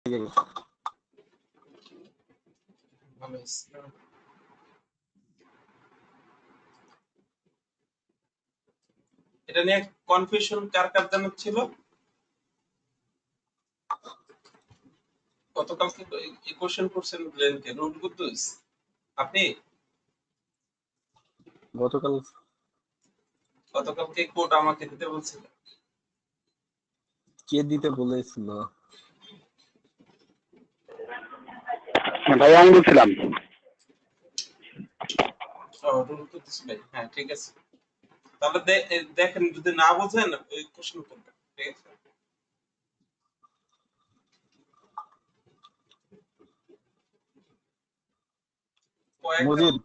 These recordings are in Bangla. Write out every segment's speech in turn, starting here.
থেকে গেছে। ভালো হয়েছে। এটা নিয়ে কনফিউশন কার কার জন্য ছিল? গতকালকে এই কোশ্চেন করছেন ব্লেনকে, রুট কুদ্দুস আপনি গতকালকে কোড আমাকে দিতে বলছিলেন। কে দিতে বলেছিল? ভাই আমি বলছিলাম। রুট কুদ্দুস ভাই, হ্যাঁ ঠিক আছে। তাহলে দেখেন যদি না বোঝেন ওই কোশ্চেন করবেন, ঠিক আছে? মজিদ,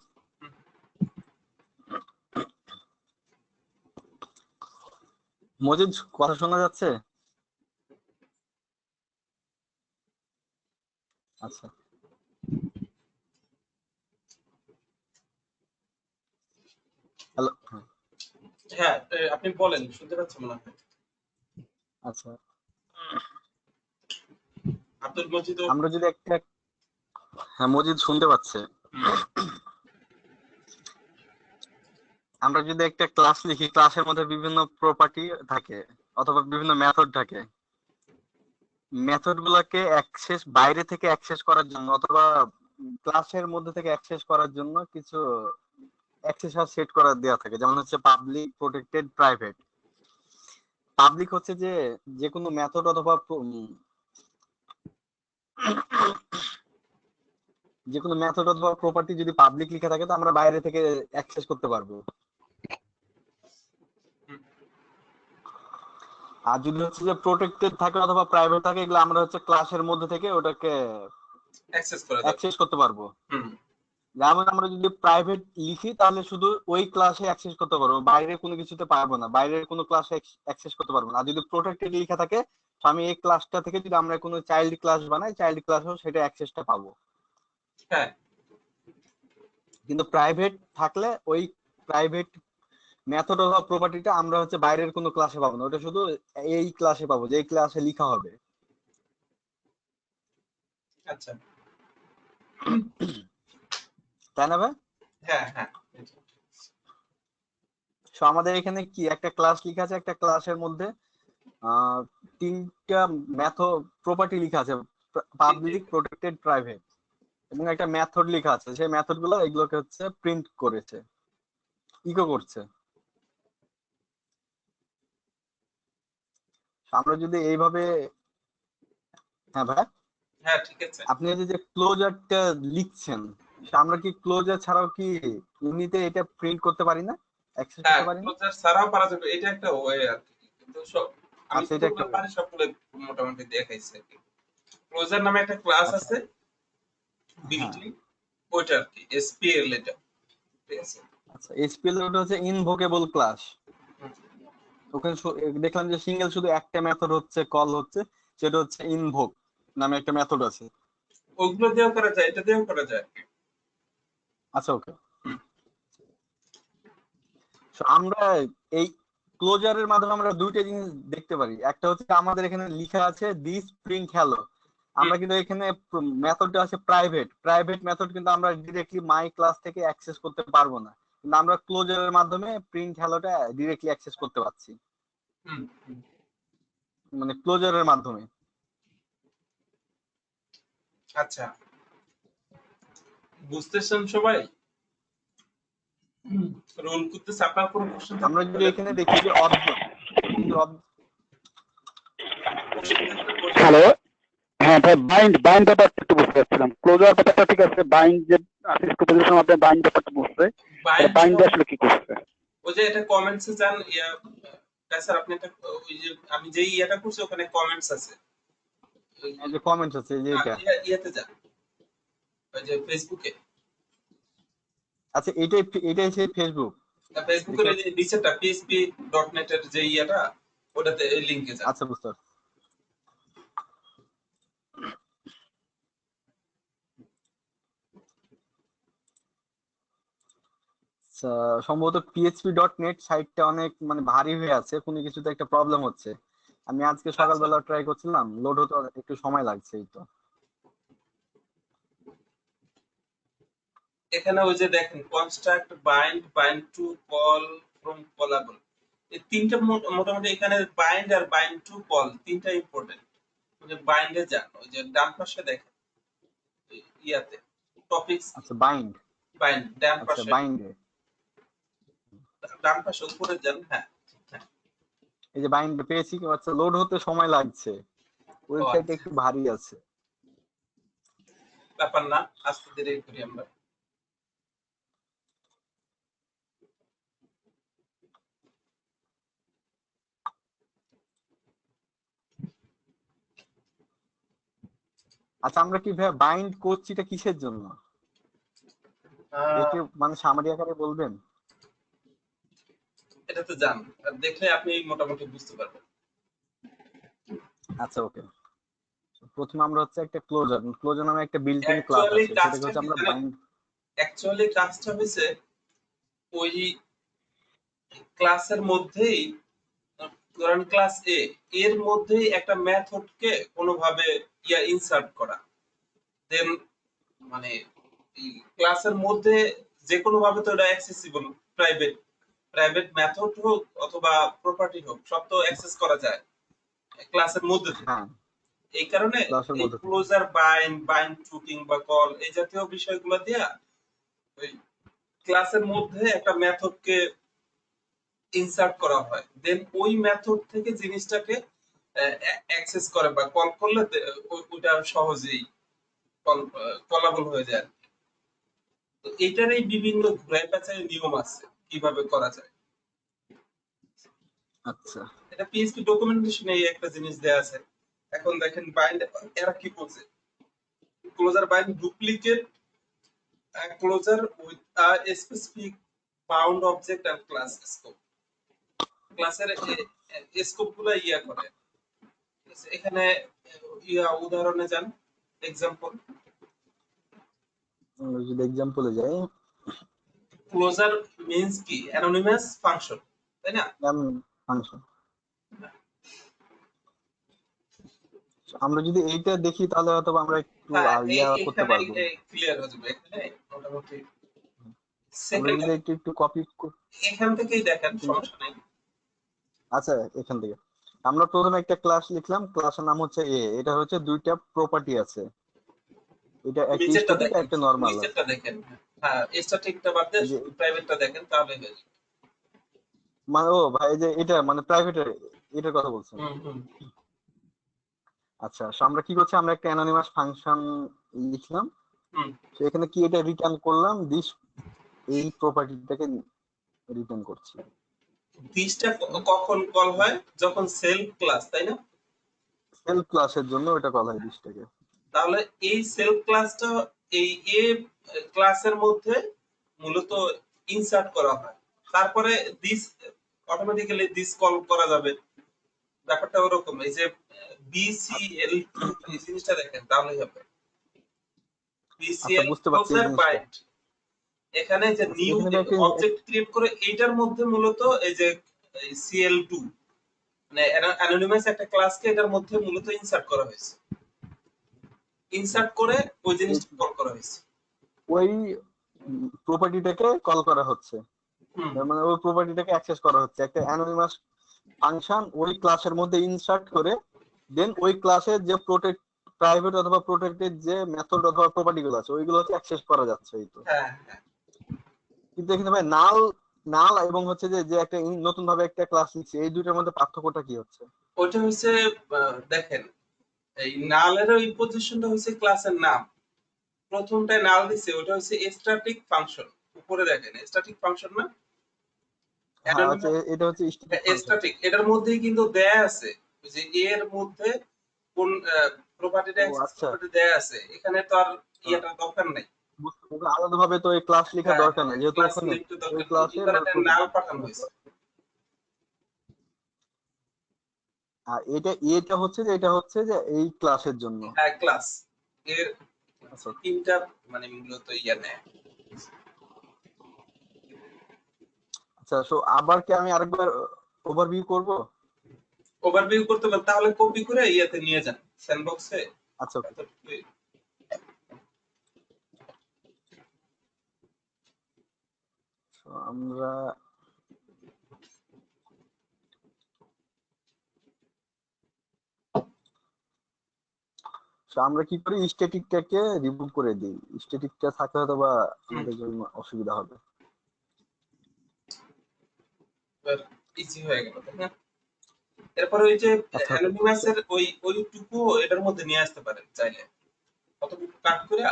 মজিদ কথা শোনা যাচ্ছে? আচ্ছা, হ্যালো। হ্যাঁ আপনি বলেন, শুনতে পাচ্ছেন মনে হয়। আচ্ছা, আব্দুল মজিদ আমরা যদি একটা, হ্যাঁ মজিদ শুনতে পাচ্ছে। আমরা যদি একটা ক্লাস লিখি, ক্লাসের মধ্যে বিভিন্ন প্রপার্টি থাকে অথবা বিভিন্ন মেথড থাকে। মেথড গুলাকে অ্যাক্সেস বাইরে থেকে অ্যাক্সেস করার জন্য অথবা ক্লাসের মধ্যে থেকে অ্যাক্সেস করার জন্য কিছু অ্যাক্সেস সেট করা দেওয়া থাকে, যেমন হচ্ছে পাবলিক, প্রোটেক্টেড, প্রাইভেট। পাবলিক হচ্ছে যে যে কোনো মেথড অথবা যে কোনো মেথড অথবা প্রপার্টি যদি পাবলিক লিখে থাকে তো আমরা বাইরে থেকে অ্যাক্সেস করতে পারবো। আর যদি হচ্ছে যে প্রোটেক্টেড থাকে অথবা প্রাইভেট থাকে, এগুলো আমরা হচ্ছে ক্লাসের মধ্যে থেকে ওটাকে অ্যাক্সেস করতে পারবো। যেমন আমরা যদি প্রাইভেট লিখি তাহলে শুধু ওই ক্লাসে অ্যাক্সেস করতে পারবো, বাইরে কোনো কিছুতে পারবো না, বাইরের কোনো ক্লাসে অ্যাক্সেস করতে পারবো না। আর যদি প্রোটেক্টেড লেখা থাকে তো আমি এই ক্লাসটা থেকে যদি আমরা কোনো চাইল্ড ক্লাস বানাই, চাইল্ড ক্লাসেও সেটা অ্যাক্সেসটা পাবো। হ্যাঁ, কিন্তু প্রাইভেট থাকলে ওই প্রাইভেট মেথড অথবা প্রপার্টিটা আমরা হচ্ছে বাইরের কোনো ক্লাসে পাবো না, ওটা শুধু এই ক্লাসে পাবো যে ক্লাসে লেখা হবে। আচ্ছা, তাই না ভাই? হ্যাঁ হ্যাঁ। সো আমাদের এখানে কি একটা ক্লাস লেখা আছে, একটা ক্লাসের মধ্যে তিনটা মেথড প্রপার্টি লেখা আছে, পাবলিক, প্রোটেক্টেড, প্রাইভেট, এবং একটা মেথড লেখা আছে। সেই মেথড গুলো এগুলোকে হচ্ছে প্রিন্ট করেছে, ইকো করছে। আমরা যদি এইভাবে, হ্যাঁ ভাই, হ্যাঁ ঠিক আছে। আপনি যে ক্লোজারটা লিখছেন, আমরা কি ক্লোজার ছাড়াও কি এমনিতে এটা প্রিন্ট করতে পারি না, অ্যাক্সেস হ্যাঁ, করতে পারি না? ক্লোজার ছাড়াও পারা যাবে, এটা একটা ওয়ে আর কি। কিন্তু সব আমি আচ্ছা, এটা একটা, যতগুলো পারি সবগুলো মোটামুটি দেখাইছি আর কি। ক্লোজার নামে একটা ক্লাস আচ্ছা, আছে হ্যাঁ, বিল্ট ইন, ওইটা আর কি এসপিএল এটা, ঠিক আছে? আচ্ছা। এসপিএল ওটা হচ্ছে ইনভোকেবল ক্লাস। ওখানে দেখলাম যে সিঙ্গেল শুধু একটা মেথড হচ্ছে কল হচ্ছে, সেটা হচ্ছে ইনভোক নামে একটা মেথড আছে। ওগুলো দিয়েও করা যায়, এটা দিয়েও করা যায়। আচ্ছা, ওকে। আমরা এই ক্লোজারের মাধ্যমে আমরা দুইটা জিনিস দেখতে পারি। একটা হচ্ছে আমাদের এখানে লেখা আছে দিস প্রিন্ট হ্যালো, আমরা কিন্তু এখানে মেথডটা আছে প্রাইভেট, প্রাইভেট মেথড কিন্তু আমরা ডিরেক্টলি মাই ক্লাস থেকে অ্যাক্সেস করতে পারবো না, কিন্তু আমরা ক্লোজারের মাধ্যমে প্রিন্ট হ্যালোটা ডিরেক্টলি অ্যাক্সেস করতে পারছি, মানে ক্লোজারের মাধ্যমে। আচ্ছা, বুঝতেছেন সবাই? রোল করতেছে, আপনার কোনো কোশ্চেন আমরা যদি এখানে দেখি যে হ্যালো, হ্যাঁ ভাই, বাইন্ড ব্যাপারটা একটু বুঝতে পারছিলাম। ক্লোজার ব্যাপারটা ঠিক আছে, বাইন্ড যে আসিস্ট পজিশন আপনি বাইন্ড ব্যাপারটা বুঝতে, বাইন্ড আসলে কি করছে? ওই যে এটা কমেন্টসে যান, স্যার আপনি এটা, ওই যে আমি যেই এটা করছি ওখানে কমেন্টস আছে, এই যে কমেন্টস আছে যে এটা, ইয়াতে যান, ওই যে ফেসবুকে। আচ্ছা, এটাই সেই ফেসবুক। ফেসবুকের এই যে নিচেটা php.net এর যে ইয়াটা, ওটাতে এই লিংকে যান। আচ্ছা, বুঝতে পারছি। সম্ভবত php.net সাইটটা অনেক মানে ভারী হয়ে আছে, কোনো কিছুতে একটা প্রবলেম হচ্ছে। আমি আজকে আচ্ছা সকালবেলা ট্রাই করছিলাম, লোড হতে একটু সময় লাগছে এই তো। এখানে ওই যে দেখেন construct, bind, bind to, call, from, callable, এই তিনটা মোটামুটি এখানে বাইন্ড আর বাইন্ড টু কল তিনটা ইম্পর্টেন্ট। যে বাইন্ডে যান ওই যে ডান পাশে দেখেন ইয়াতে টপিকস কি, আচ্ছা বাইন্ড, বাইন্ড ডান আচ্ছা পাশে, বাইন্ডে, ডান পাশে উপরে যান, হ্যাঁ হ্যাঁ। এই যে বাইন্ড পেয়েছি। আচ্ছা লোড হতে সময় লাগছে, ও ওয়েবসাইট আচ্ছা, একটু ভারী আছে। ব্যাপার না, আস্তে ধীরে করি আমরা। আচ্ছা আমরা কি বাইন্ড করছি, এটা কিসের জন্য? আহ, একটু মানে সামারি আকারে বলবেন? এটাতে যান, আর দেখলে আপনি মোটামুটি বুঝতে পারবেন। আচ্ছা ওকে। প্রথমে আমরা হচ্ছে একটা ক্লোজার, ক্লোজার নামে একটা বিল্ট ইন ক্লাস অ্যাকচুয়ালি আছে, সেটাকে কাজটা হচ্ছে কি আমরা জানেন, বাইন্ড। অ্যাকচুয়ালি কাজটা হয়েছে ওই ক্লাসের মধ্যেই, ধরেন ক্লাস এ এর মধ্যেই একটা মেথডকে কোনোভাবে ইনসার্ট করা, দেন মানে ক্লাসের মধ্যে যে কোনো ভাবে তো এটা অ্যাক্সেসিবল, প্রাইভেট, প্রাইভেট মেথড হোক অথবা প্রপার্টি হোক সব তো অ্যাক্সেস করা যায় ক্লাসের মধ্যে থেকে। হ্যাঁ, এই কারণে ক্লাসের এই মধ্যে থেকে। ক্লোজার, বাইন্ড, বাইন্ড টু কিংবা কল এই জাতীয় বিষয়গুলো দিয়া ওই ক্লাসের মধ্যে একটা মেথডকে ইনসার্ট করা হয়, দেন ওই মেথড থেকে জিনিসটাকে অ্যাক্সেস করে বা কল করলে ওইটা সহজেই কলাবল হয়ে যায়। তো এটারই বিভিন্ন ঘুরাই পেঁচাই নিয়ম আছে কিভাবে করা যায়। আচ্ছা এটা পিএইচপি ডকুমেন্টেশনে এই একটা জিনিস দেয়া আছে। এখন দেখেন বাইন্ড এরা কি বলছে, closure bind duplicate closure with a specific bound object and class scope, ক্লাসের স্কোপ গুলো করে। ঠিক আছে? এখানে উদাহরণে যান, এক্সাম্পল, আমরা যদি এক্সাম্পলে যাই, ক্লোজার মিন্স কি অ্যানোনিমাস ফাংশন, তাই না? ফাংশন, আমরা যদি এইটা দেখি তাহলে হয়তো আমরা একটু হ্যাঁ করতে এখানে পারবো। ক্লিয়ার হয়ে যাবে, এখানে মোটামুটি আমরা সেকেন্ড, যদি একটু একটু কপি। এখান থেকেই দেখেন সমস্যা নেই। আচ্ছা এখান থেকে আমরা প্রথমে একটা ক্লাস লিখলাম, ক্লাসের নাম হচ্ছে এ, এটা হচ্ছে দুইটা প্রপার্টি আছে, এটা একটা নিচেরটা স্ট্যাটিক আর দেখেন, একটা নরমাল আছে। নিচেরটা দেখেন, হ্যাঁ স্ট্যাটিকটা বাদ দিয়ে এই যে প্রাইভেটটা দেখেন তাহলে হয়ে যাবে। মানে ও ভাই, এই যে এটা মানে প্রাইভেটের, এটার কথা বলছেন? হুম হুম আচ্ছা, so আমরা কি করছি, আমরা একটা অ্যানোনিমাস ফাংশন লিখলাম, হুম। তো এখানে কি এটা রিটার্ন করলাম, দিস, এই প্রপার্টিটাকে রিটার্ন করছি। দিসটা কখন কল হয়, যখন সেলফ ক্লাস, তাই না? সেলফ ক্লাসের জন্য ওটা কল হয় দিসটাকে। তাহলে এই সেলফ ক্লাসটা এই এ ক্লাসের মধ্যে মূলত ইনসার্ট করা হয়, তারপরে দিস অটোমেটিক্যালি দিস কল করা যাবে। ব্যাপারটা ওরকম, এই যে BCL2 এই জিনিসটা দেখেন তাহলেই হবে। আচ্ছা BCL বুঝতে পারছি এই ক্লোজার জিনিসটা। বাইন্ড, এখানে যে আচ্ছা নিউ এখানে ভাই একটা অবজেক্ট ক্রিয়েট করে এইটার মধ্যে মূলত এই যে CL2 মানে অ্যানোনিমাস একটা ক্লাসকে এটার মধ্যে মূলত ইনসার্ট করা হয়েছে, ইনসার্ট আচ্ছা, করে ওই এই- জিনিসটা কল করা হয়েছে। ওই প্রপার্টিটাকে কল করা হচ্ছে, হুম তার মানে ওই প্রপার্টিটাকে অ্যাক্সেস করা হচ্ছে, একটা অ্যানোনিমাস ফাংশন ওই ক্লাসের মধ্যে ইনসার্ট করে, দেন ওই ক্লাসের যে প্রাইভেট অথবা প্রোটেক্টেড যে মেথড অথবা প্রপার্টি গুলো আছে ওইগুলো হচ্ছে অ্যাক্সেস করা যাচ্ছে, এই তো। হ্যাঁ হ্যাঁ। কিন্তু এখানে ভাই নাল, নাল এবং হচ্ছে যে যে একটা নতুন ভাবে একটা ক্লাস লিখছে, এই দুইটার মধ্যে পার্থক্যটা কি হচ্ছে? ওইটা হচ্ছে দেখেন এই নালের ওই পজিশনটা হচ্ছে ক্লাসের নাম, প্রথমটায় নাল দিছে ওটা হচ্ছে স্ট্যাটিক ফাংশন, উপরে দেখেন স্ট্যাটিক ফাংশন না, হ্যাঁ আচ্ছা, অ্যানোনিমাস এটা হচ্ছে স্ট্যাটিক ফাংশন। স্ট্যাটিক, এটার মধ্যেই কিন্তু দেয়া আছে যে এর মধ্যে কোন প্রপার্টিটা ও অ্যাক্সেস আচ্ছা, প্রপার্টি দেয়া আছে, এখানে তো আর ইয়াটা দরকার নাই। আলাদা ভাবে তো এই ক্লাস লেখার হ্যাঁ দরকার হ্যাঁ নেই, যেহেতু ক্লাস ওখানে লিখতে ওই দরকার নেই, এই ক্লাসের কারণে নাল পাঠানো হয়েছে। আর এটা এটা হচ্ছে যে এটা হচ্ছে যে এই ক্লাসের জন্য। হ্যাঁ ক্লাস এর আচ্ছা তিনটা মানে মূলত নেয়। আচ্ছা, সো আবার কি আমি আরেকবার ওভারভিউ করব? ওভারভিউ করতে পারেন, তাহলে কপি করে ইয়াতে নিয়ে যান স্যান্ডবক্সে। আচ্ছা okay. So, আমরা আমরা কি করি, স্ট্যাটিকটাকে রিমুভ করে দিই। স্ট্যাটিকটা থাকলে হয়তো বা আমাদের জন্য অসুবিধা হবে। ইজি হয়ে গেল, তাই না? এরপর ওই যে অ্যানোনিমাসের ওইটুকু এটার মধ্যে নিয়ে আসতে পারেন চাইলে, কতটুকু কাট করে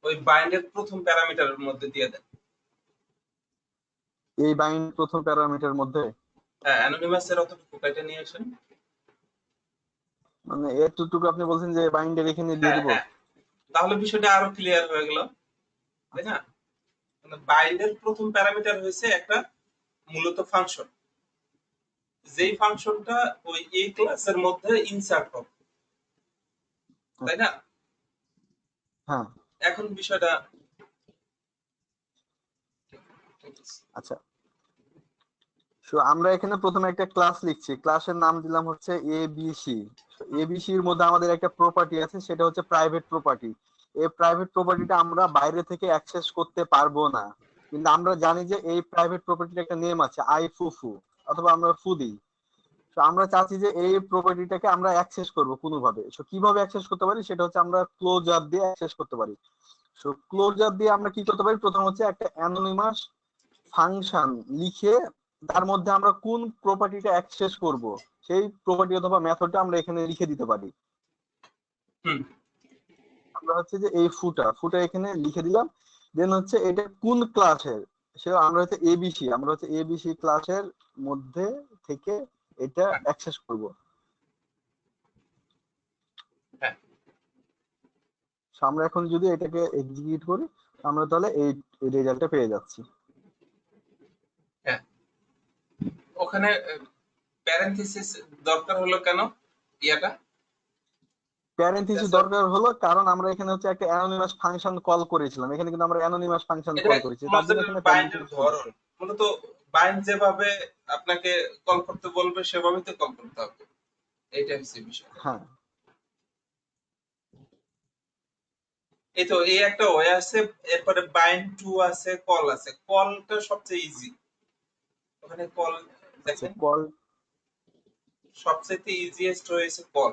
ওই বাইন্ডের প্রথম প্যারামিটারের মধ্যে দিয়ে দেন। এই বাইন্ড প্রথম প্যারামিটারের মধ্যে হ্যাঁ, অ্যানোনিমাসের অতটুকু কেটে নিয়ে আসেন। মানে এতটুকু আপনি বলছেন যে বাইন্ডের এখানে দিয়ে হ্যাঁ দিব? হ্যাঁ, তাহলে বিষয়টা আরো ক্লিয়ার হয়ে গেল, তাই না? মানে বাইন্ডের প্রথম প্যারামিটার হয়েছে একটা মূলত ফাংশন, যেই ফাংশনটা ওই এই ক্লাসের মধ্যে ইনসার্ট হবে, তাই না? হ্যাঁ এখন বিষয়টা আচ্ছা। সো আমরা এখানে প্রথমে একটা ক্লাস লিখছি, ক্লাসের নাম দিলাম হচ্ছে এবিসি। এবিসি এর মধ্যে আমাদের একটা প্রপার্টি আছে, সেটা হচ্ছে প্রাইভেট প্রপার্টি। এই প্রাইভেট প্রপার্টিটা আমরা বাইরে থেকে অ্যাক্সেস করতে পারবো না, কিন্তু আমরা জানি যে এই প্রাইভেট প্রপার্টির একটা নেম আছে আই ফুফু, অথবা আমরা ফু দিই। তো আমরা চাচ্ছি যে এই প্রপার্টিটাকে আমরা অ্যাক্সেস করব কোনোভাবে। সো কিভাবে অ্যাক্সেস করতে পারি, সেটা হচ্ছে আমরা ক্লোজার দিয়ে অ্যাক্সেস করতে পারি। সো ক্লোজার দিয়ে আমরা কি করতে পারি, প্রথম হচ্ছে একটা অ্যানোনিমাস ফাংশন লিখে তার মধ্যে আমরা কোন প্রপার্টিটা অ্যাক্সেস করব সেই প্রপার্টি অথবা মেথডটা আমরা এখানে লিখে দিতে পারি। আমরা হচ্ছে যে এই ফুটা এখানে লিখে দিলাম, দেন হচ্ছে এটা কোন ক্লাসের, সে আমরা হচ্ছে এবিসি ক্লাসের মধ্যে থেকে এটা অ্যাক্সেস করব। আমরা এখন যদি এটাকে এক্সিকিউট করি, আমরা তাহলে এই রেজাল্টটা পেয়ে যাচ্ছি। হ্যাঁ, ওখানে প্যারেনথেসিস দরকার হলো কেন? ইয়াটা প্যারেনথেসিস দরকার হলো কারণ আমরা এখানে হচ্ছে একটা অ্যানোনিমাস ফাংশন কল করেছিলাম, এখানে কিন্তু আমরা অ্যানোনিমাস ফাংশন এটা কল করেছি, তার জন্য এখানে বাইন্ডের প্যারেনথেসিস ধরন, মূলত বাইন্ড যেভাবে আপনাকে কল করতে বলবে সেভাবেই তো কল করতে হবে, এইটা হচ্ছে বিষয়। হ্যাঁ এই তো এই একটা ওয়ে আছে, এরপরে বাইন্ড টু আছে, কল আছে। কলটা সবচেয়ে ইজি, ওখানে কল দেখেন কল সবচেয়ে ইজিয়েস্ট হয়েছে কল।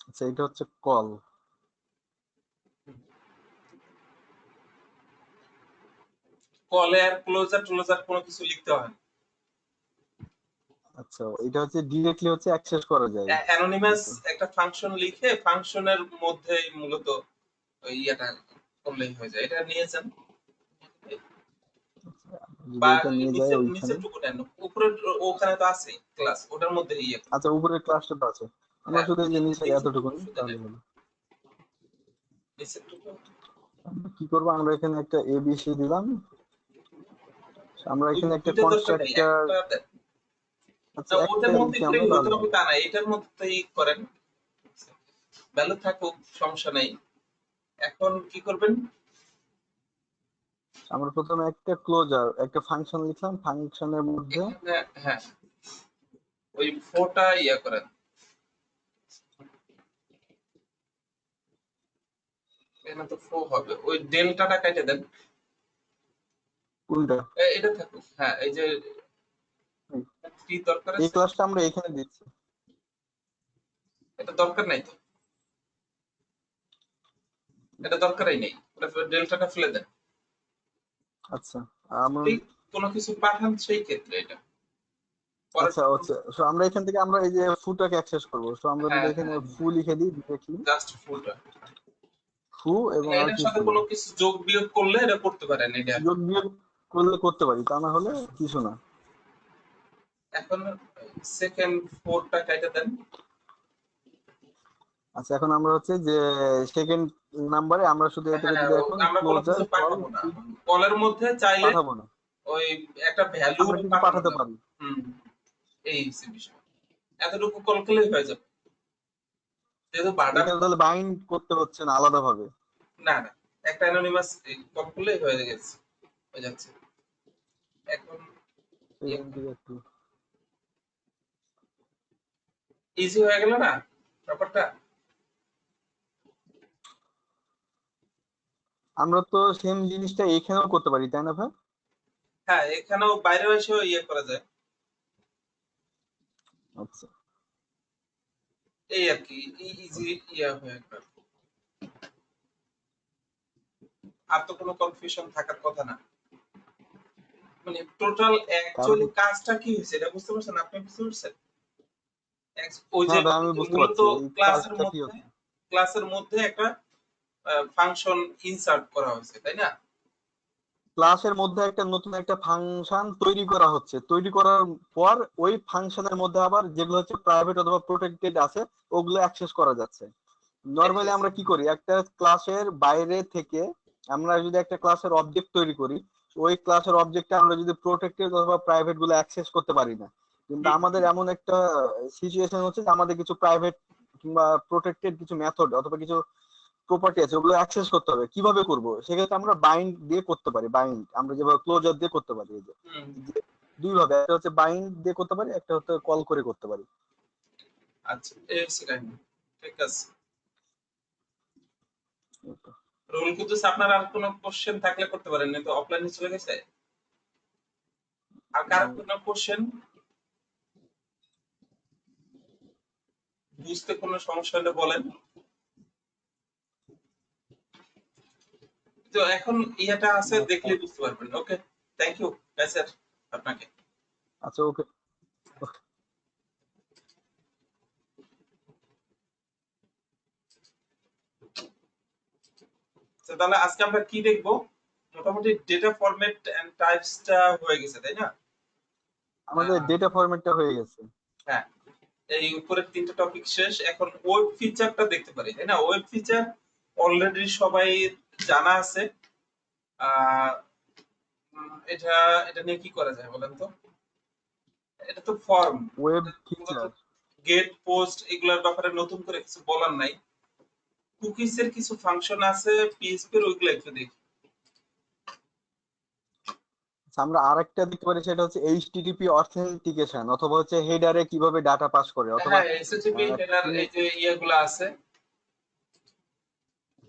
আচ্ছা, এটা হচ্ছে কল। কলে আর ক্লোজার ক্লোজার কোনো কিছু লিখতে হয় না। আচ্ছা, এটা হচ্ছে ডিরেক্টলি হচ্ছে অ্যাক্সেস করা যায়। অ্যানোনিমাস একটা ফাংশন লিখে ফাংশনের মধ্যে মূলত ওই ইয়েটা করলেই হয়ে যায়। এটা নিয়ে যান বা এটা নিয়ে যায় ওইখানে। নিচের টুকু নেন, উপরে ওখানে তো আছে ক্লাস, ওটার মধ্যে ইয়ে। আচ্ছা, উপরের ক্লাসটা তো আছে, আমরা শুধু এই যে নিচে এতটুকু তাহলে হলো। নিচের টুকু আমরা কি করব, আমরা এখানে একটা এবিসি দিলাম, আমরা এখানে একটা দুইটা দরকার নেই, কনস্ট্রাক্টর। একটা দেন। আচ্ছা, ওটার একটা মধ্যে লিখি করেই আমরা হতে তাহলে। হবে তা না, এটার মধ্যেই করেন, ভ্যালু থাকুক সমস্যা নেই। এখন কি করবেন, আমরা প্রথমে একটা ক্লোজার একটা ফাংশন লিখলাম, ফাংশনের মধ্যে এখানে হ্যাঁ ওই ফোটা ইয়া করেন, এখানে তো ফো হবে, ওই ডেল্টাটা কেটে দেন। কোনটা? এটা থাকুক, হ্যাঁ এই যে কি দরকার এই আছে, ক্লাসটা আমরা এখানে দিচ্ছি, এটা দরকার নাই তো, এটা দরকারই নেই, ডেল্টাটা ফেলে দেন। আচ্ছা আমরা ঠিক কোনো কিছু পাঠান সেই ক্ষেত্রে এটা আচ্ছা আচ্ছা, সো আমরা এখান থেকে আমরা এই যে ফুটাকে অ্যাক্সেস করব। সো আমরা যদি হ্যাঁ এখানে হ্যাঁ ফু লিখে দিই ডিরেক্টলি, জাস্ট ফুলটা, ফু এবং আর এটার কি সাথে ফু কোনো কিছু যোগ বিয়োগ করলে এটা করতে পারেন এটা। যোগ বিয়োগ করলে করতে পারি, তা না হলে কিছু না। এখন সেকেন্ড ফোরটা কেটে দেন। আচ্ছা, এখন আমরা হচ্ছে যে সেকেন্ড নাম্বারে আমরা শুধু এটাকে হ্যাঁ যদি এখন আমরা কোনো ক্লোজার কিছু কল পাঠাবো না, কলের মধ্যে চাইলে পাঠাবো না, ওই একটা ভ্যালু আমরা কিন্তু পাঠাতে পারি। এই হচ্ছে বিষয়, এতটুকু কল করলেই হয়ে যাবে, যেহেতু বাটা এখানে তাহলে বাইন্ড করতে হচ্ছে না আলাদা ভাবে। না না একটা অ্যানোনিমাস কল করলেই হয়ে যাচ্ছে। এখন এখান থেকে একটু ইজি হয়ে গেল না ব্যাপারটা? আমরা তো সেম জিনিসটা এখানেও করতে পারি, তাই না ভাই? হ্যাঁ, এখানেও বাইরে এসেও করা যায়, আচ্ছা, এই আর কি, ইজি হয়ে গেল। আর তো কোনো কনফিউশন থাকার কথা না। মানে টোটাল কারণ অ্যাকচুয়ালি কাজটা কি হয়েছে এটা বুঝতে পারছেন? আপনি বুঝতে পারছেন? ওই যে হ্যাঁ ভাই, আমি বুঝতে মূলত পারছি এই ক্লাসের কাজটা কি মধ্যে হচ্ছে। একটা ফাংশন ইনসার্ট করা হয়েছে, তাই না? ক্লাসের মধ্যে একটা নতুন একটা ফাংশন তৈরি করা হচ্ছে, তৈরি করার পর ওই ফাংশনের মধ্যে আবার যেগুলো হচ্ছে প্রাইভেট অথবা প্রোটেক্টেড আছে ওগুলো অ্যাক্সেস করা যাচ্ছে। নর্মালি আমরা কি করি, একটা ক্লাসের বাইরে থেকে আমরা যদি একটা ক্লাসের অবজেক্ট তৈরি করি, ওই ক্লাসের অবজেক্টটা আমরা যদি প্রোটেক্টেড অথবা প্রাইভেট গুলো অ্যাক্সেস করতে পারি না। কিন্তু আমাদের এমন একটা সিচুয়েশন হচ্ছে যে আমাদের কিছু প্রাইভেট কিংবা প্রোটেক্টেড কিছু মেথড অথবা কিছু প্রপার্টি আছে, ওগুলো অ্যাক্সেস করতে হবে। কিভাবে করব? সেক্ষেত্রে আমরা বাইন্ড দিয়ে করতে পারি, বাইন্ড আমরা যেভাবে ক্লোজার দিয়ে করতে পারি। এই যে দুই ভাবে, একটা হচ্ছে বাইন্ড দিয়ে করতে পারি, একটা হচ্ছে কল করে করতে পারি। আচ্ছা, ঠিক আছে। রুল কুদ্দুস, আপনার আর কোনো কোশ্চেন থাকলে করতে পারেন, না তো অফলাইনে চলে গেছে। আর কারো কোনো কোশ্চেন, বুঝতে কোনো সমস্যা হলে বলেন। তো এখন ইয়েটা আছে, দেখলেই বুঝতে পারবেন। ওকে, থ্যাংক ইউ স্যার আপনাকে। আচ্ছা, ওকে। তাহলে আজকে আমরা কি দেখবো? মোটামুটি ডেটা ফরম্যাট এন্ড টাইপসটা হয়ে গেছে, তাই না? আমাদের ডেটা ফরম্যাটটা হয়ে গেছে। হ্যাঁ, এই উপরের তিনটা টপিক শেষ। এখন ওয়েব ফিচারটা দেখতে পারি, তাই না? ওয়েব ফিচার অলরেডি সবাই জানা আছে। এটা এটা নিয়ে কি করা যায় বলেন তো? এটা তো form, web feature, get post এগুলোর ব্যাপারে নতুন করে কিছু বলার নাই। কুকিজ এর কিছু ফাংশন আছে পিএইচপি এর, ওইগুলো একটু দেখি। আমরা আরেকটা দেখতে পারি, সেটা হচ্ছে এইচটিটিপি অথেন্টিকেশন, অথবা হচ্ছে হেডারে কিভাবে ডাটা পাস করে, অথবা হ্যাঁ, এসএসপি হেডার, এই যে ইয়েগুলো আছে।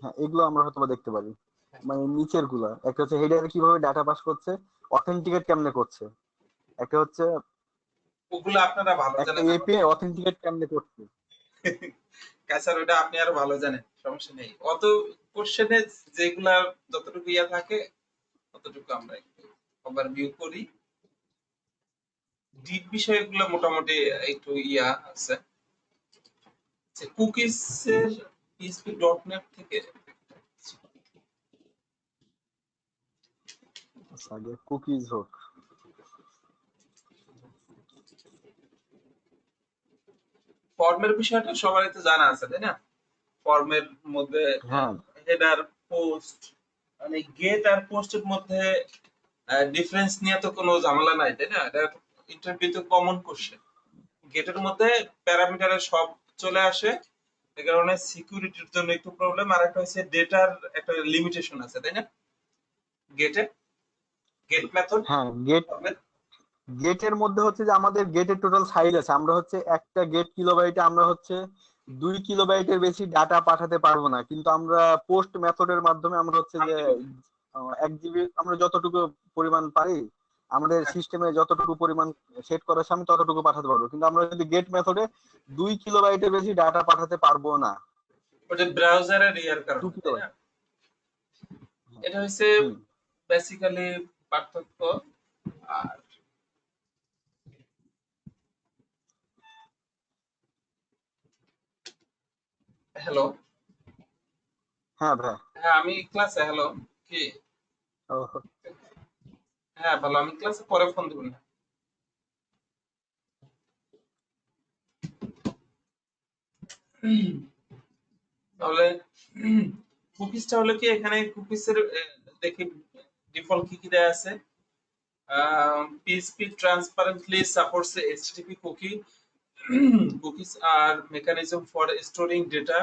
হ্যাঁ, এগুলো আমরা হয়তো দেখতে পারি। মানে নিচের গুলা, একটা হচ্ছে হেডারে কিভাবে ডাটা পাস করছে, অথেন্টিকেট কেমনে করছে, একটা হচ্ছে ওগুলো আপনারা ভালো একটা জানেন আমার। এপিআই অথেন্টিকেট কেমনে করছে। কাছার ওটা আপনি আরো ভালো জানেন, সমস্যা নেই। অত কোশ্চেনে যেগুলা যতটুকু ইয়া থাকে ততটুকু আমরা একটু ওভারভিউ করি। ডিপ বিষয়গুলো মোটামুটি একটু ইয়া আছে। যে কুকিজ এর PHP.NET থেকে আচ্ছা, আগে কুকিজ হোক। ফর্মের বিষয়টা সবারই তো জানা আছে, তাই না? ফর্মের মধ্যে হ্যাঁ হেডার, পোস্ট, মানে গেট আর পোস্টের মধ্যে ডিফারেন্স নিয়ে তো কোনো ঝামেলা নাই, তাই না? এটা ইন্টারভিউতে কমন কোশ্চেন। গেটের মধ্যে প্যারামিটারের সব চলে আসে, এই কারণে সিকিউরিটির জন্য একটু প্রবলেম। আর একটা হচ্ছে ডেটার একটা লিমিটেশন আছে, তাই না? গেটে গেট মেথড, হ্যাঁ, গেটের মধ্যে হচ্ছে যে আমাদের গেটের টোটাল সাইজ আছে, আমরা হচ্ছে একটা গেট কিলোবাইটে আমরা হচ্ছে 2 কিলোবাইটের বেশি ডাটা পাঠাতে পারবো না। কিন্তু আমরা পোস্ট মেথডের মাধ্যমে আমরা হচ্ছে যে 1 জিবি আমরা যতটুকু পরিমাণ পারি, আমাদের সিস্টেমে যতটুকু পরিমাণ সেট করা আছে আমি ততটুকু পাঠাতে পারবো। কিন্তু আমরা যদি গেট মেথডে 2 কিলোবাইটের বেশি ডাটা পাঠাতে পারবো না। ওটা ব্রাউজারের ইয়ার টু কারণে, তাই না? কিলোবাইট এটা হচ্ছে হুম। বেসিক্যালি পার্থক্য। আর হ্যালো, হ্যাঁ ভাই। হ্যাঁ আমি ক্লাসে। হ্যালো, কি? ও, হ্যাঁ ভালো, আমি ক্লাসে পরে ফোন দিব না। তাহলে কুকিজটা হলো কি, এখানে কুকিজের দেখি ডিফল্ট কি কি দেয়া আছে। PHP transparently supports HTTP cookie. Cookies are mechanism for storing data,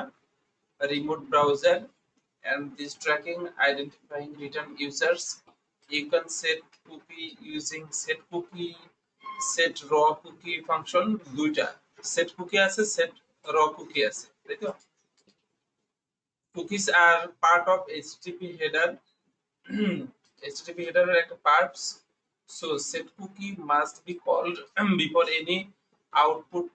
remote browser, and this tracking identifying return users. You can set cookie using set cookie, set raw cookie function দুইটা set cookie আছে set raw cookie আছে তাই তো cookies are part of HTTP header HTTP header এর একটা parts so set cookie must be called before any output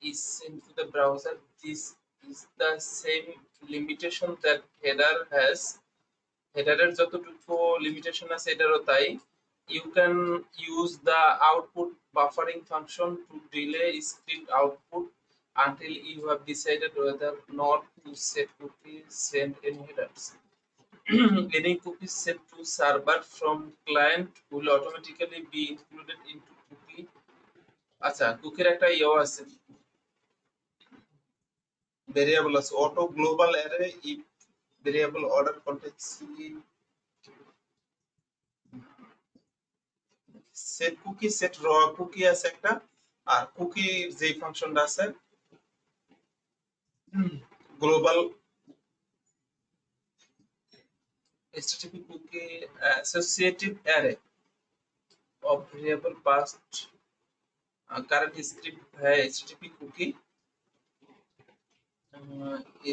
is sent to the browser. This is the same limitation that header has. Header এর যতটুকু লিমিটেশন আছে এটারও তাই you can use the output buffering function to delay script output until you have decided whether not to set cookies send any headers. Any cookies set to server from client will automatically be included into cookie. আচ্ছা কুকির একটা ইও আছে variable as auto global array if variable order contains set cookie set raw cookie আছে একটা আর cookie যে ফাংশনটা আছে global HTTP cookie associative array of variable passed current script via HTTP cookie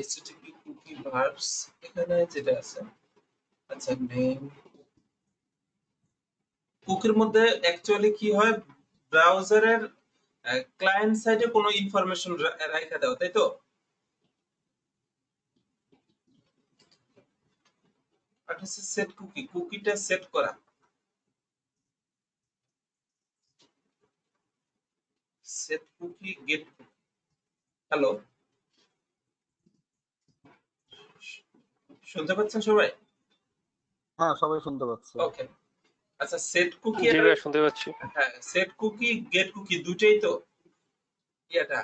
HTTP cookie verbs এখানে যেটা আছে আচ্ছা নেম কুকির মধ্যে অ্যাকচুয়ালি কি হয় ব্রাউজারের ক্লায়েন্ট সাইডে কোনো ইনফরমেশন রাখা দাও তাই তো এটা সেট কুকি কুকিটা সেট করা সেট কুকি গেট হ্যালো শুনতে পাচ্ছেন সবাই হ্যাঁ সবাই শুনতে পাচ্ছে ওকে আচ্ছা সেট কুকি জি ভাই শুনতে পাচ্ছি হ্যাঁ সেট কুকি গেট কুকি দুটেই তো এটা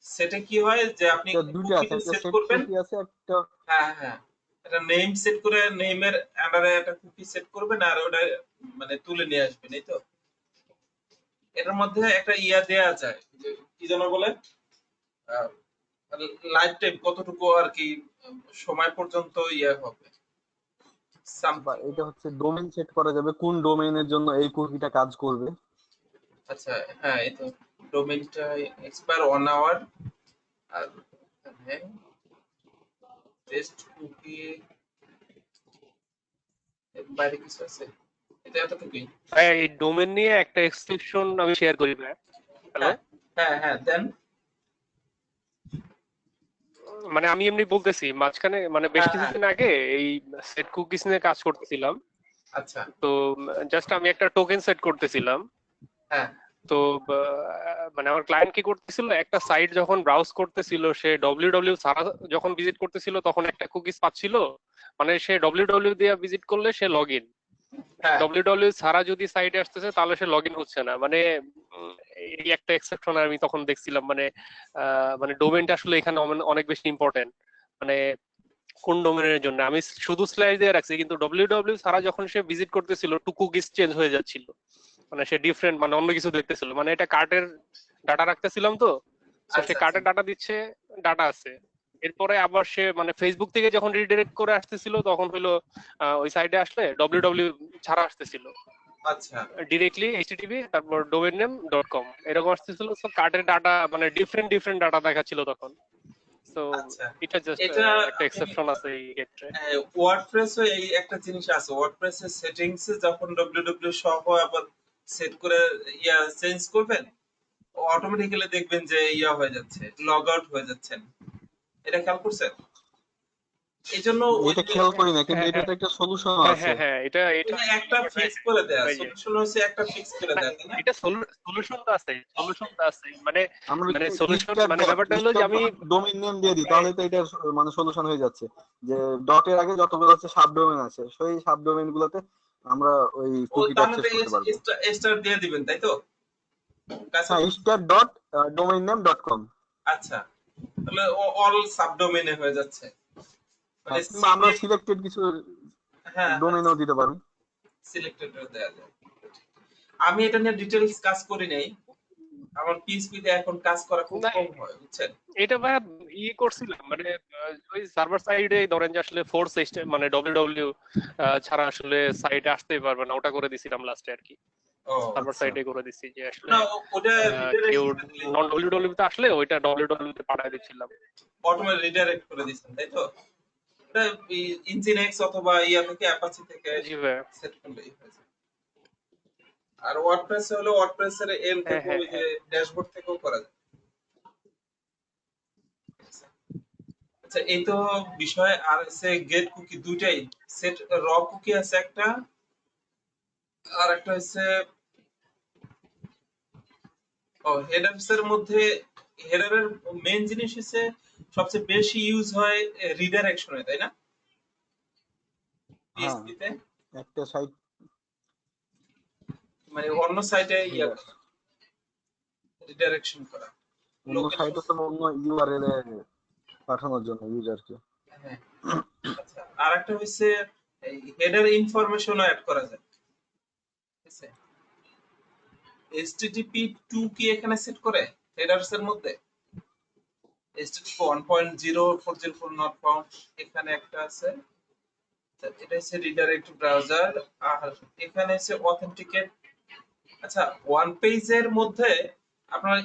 সেটে কি হয় যে আপনি দুটো আছে কুকিটা একটা সেট সেট করবেন কুকি আছে একটা হ্যাঁ হ্যাঁ এটা নেম সেট করে নেমের আন্ডারে একটা কুকি সেট করবেন আর ওটা মানে তুলে নিয়ে আসবেন এই তো এটার মধ্যে একটা ইয়া দেয়া যায় যে কি যেন বলে লাইফ টাইম কতটুকু আর কি সময় পর্যন্ত ইয়া হবে বা এটা হচ্ছে ডোমেইন সেট করা যাবে কোন ডোমেইনের জন্য এই কুকিটা কাজ করবে আচ্ছা হ্যাঁ এই তো ডোমেইনটা এক্সপায়ার 1 আওয়ার আর হ্যাঁ টেস্ট কুকি বাইরে কিছু আছে এটা এতটুকুই ভাই এই ডোমেন নিয়ে একটা এক্সেপশন আমি শেয়ার করি ভাই হ্যালো হ্যাঁ হ্যাঁ দেন মানে আমি এমনি বলতেছি মাঝখানে মানে বেশ কিছুদিন আগে এই সেট কুকিজ নিয়ে কাজ করতেছিলাম আচ্ছা তো জাস্ট আমি একটা টোকেন সেট করতেছিলাম হ্যাঁ তো মানে আমার ক্লায়েন্ট কি করতেছিল একটা সাইট যখন ব্রাউজ করতেছিল সে www সারা যখন ভিজিট করতেছিল তখন একটা কুকিজ পাচ্ছিল মানে সে www দিয়ে ভিজিট করলে সে লগইন www ছাড়া যদি সাইটে আসতেছে তাহলে সে লগইন হচ্ছে না মানে এই একটা এক্সেপশন আমি তখন দেখছিলাম মানে মানে ডোমেইনটা আসলে এখানে অনেক বেশি ইম্পর্টেন্ট মানে কোন ডোমেইনের জন্য আমি শুধু স্ল্যাশ দিয়ে রাখছি কিন্তু www ছাড়া যখন সে ভিজিট করতেছিল টু কুকিজ চেঞ্জ হয়ে যাচ্ছিল মানে সে ডিফারেন্ট মানে অন্য কিছু দেখতেছিল মানে এটা কার্টের ডাটা রাখতেছিলাম তো সে কার্টের ডাটা দিচ্ছে ডাটা আছে এরপরে আবার সে মানে ফেসবুক থেকে যখন রিডাইরেক্ট করে আসতেছিল তখন হলো ওই সাইডে আসলে www ছাড়া আসতেছিল আচ্ছা ডিরেক্টলি http তারপর domainname.com এরকম আসতেছিল সো কার্টের ডাটা মানে ডিফারেন্ট ডাটা দেখাচ্ছিল তখন সো এটা জাস্ট একটা এক্সেপশন আছে এই ক্ষেত্রে ওয়ার্ডপ্রেসে এই একটা জিনিস আছে ওয়ার্ডপ্রেসের সেটিংসে যখন www সহ আবার সেট করে ইয়া চেঞ্জ করবেন অটোমেটিক্যালি দেখবেন যে ইয়া হয়ে যাচ্ছে লগ আউট হয়ে যাচ্ছেন এটা খেয়াল করছেন এইজন্য এটা খেয়াল করি না কিন্তু এটা তো একটা সলিউশন আছে হ্যাঁ এটা একটা ফিক্স করে দেয়া সলিউশন হচ্ছে একটা ফিক্স করে দেয়া না এটা সলিউশন তো আছে মানে মানে সলিউশন মানে ব্যাপারটা হলো যে আমি ডোমেইন নেম দিয়ে দিই তাহলে তো এটা মানে সলিউশন হয়ে যাচ্ছে যে ডটের আগে যতগুলো আছে সাব ডোমেইন আছে সেই সাব ডোমেইন গুলোতে আমরা ওই কুকিটা অ্যাক্সেস করতে পারবো স্টার দিয়ে দিবেন তাই তো star.domainname.com আচ্ছা তাহলে অল সাবডোমেইনে হয়ে যাচ্ছে আমরা সিলেক্টেড কিছু ডোমেইনও দিতে পারবো সিলেক্টেড দেয়া যায় আমি এটা নিয়ে ডিটেইলস কাজ করি নাই আমার পিএইচপি তে এখন কাজ করা খুব না, কম হয়, বুঝছেন? এটা ভাই করছিলাম মানে ওই সার্ভার সাইডে ধরেন যে আসলে ফোর্স মানে ডব্লিউ ছাড়া আসলে সাইটে আসতেই পারবে না, ওটা করে দিছিলাম লাস্টে আর কি। ও সার্ভার আচ্ছা। সাইডে করে দিছি যে আসলে না, ওটা কেউ রিডাইরেক্ট করে দিলে নন ডব্লিউ তে আসলে ওইটা ডব্লিউ তে পাঠিয়ে দিচ্ছিলাম। অটোমেটিক রিডাইরেক্ট করে দিচ্ছেন, তাই তো? এটা ইনজিনেক্স অথবা ইয়া থেকে অ্যাপাচি থেকে জি ভাই। সেট করলেই হয়ে যায়। আর ওয়ার্ডপ্রেস হলো ওয়ার্ডপ্রেস এর এল হ্যাঁ থেকে হ্যাঁ ওই যে হ্যাঁ ড্যাশবোর্ড থেকেও করা যায়। আচ্ছা, এই তো বিষয়। আর হচ্ছে গেট কুকি দুইটাই সেট, র কুকি আছে একটা, আর একটা হচ্ছে হেডারস এর মধ্যে। হেডারের মেইন জিনিস হচ্ছে সবচেয়ে বেশি ইউজ হয় রিডাইরেকশনে, তাই না? হ্যাঁ, পিএইচপি তে একটা সাইট মানে অন্য সাইটে ইয়া হেডার, রিডাইরেকশন করা অন্য সাইট লোকেশন। অথবা অন্য ইউআরএল এ পাঠানোর জন্য ইউজারকে। হ্যাঁ, আচ্ছা। আর একটা হচ্ছে হেডার ইনফরমেশন অ্যাড করা যায়, ঠিক আছে? HTTP 2 কি এখানে সেট করে হেডারস এর মধ্যে? HTTP 1.0.404 নট ফাউন্ড এখানে একটা আছে। এটা হচ্ছে রিডাইরেক্ট ব্রাউজার। আর এখানে হচ্ছে অথেন্টিকেট। আচ্ছা, ওয়ান পেজের মধ্যে আপনার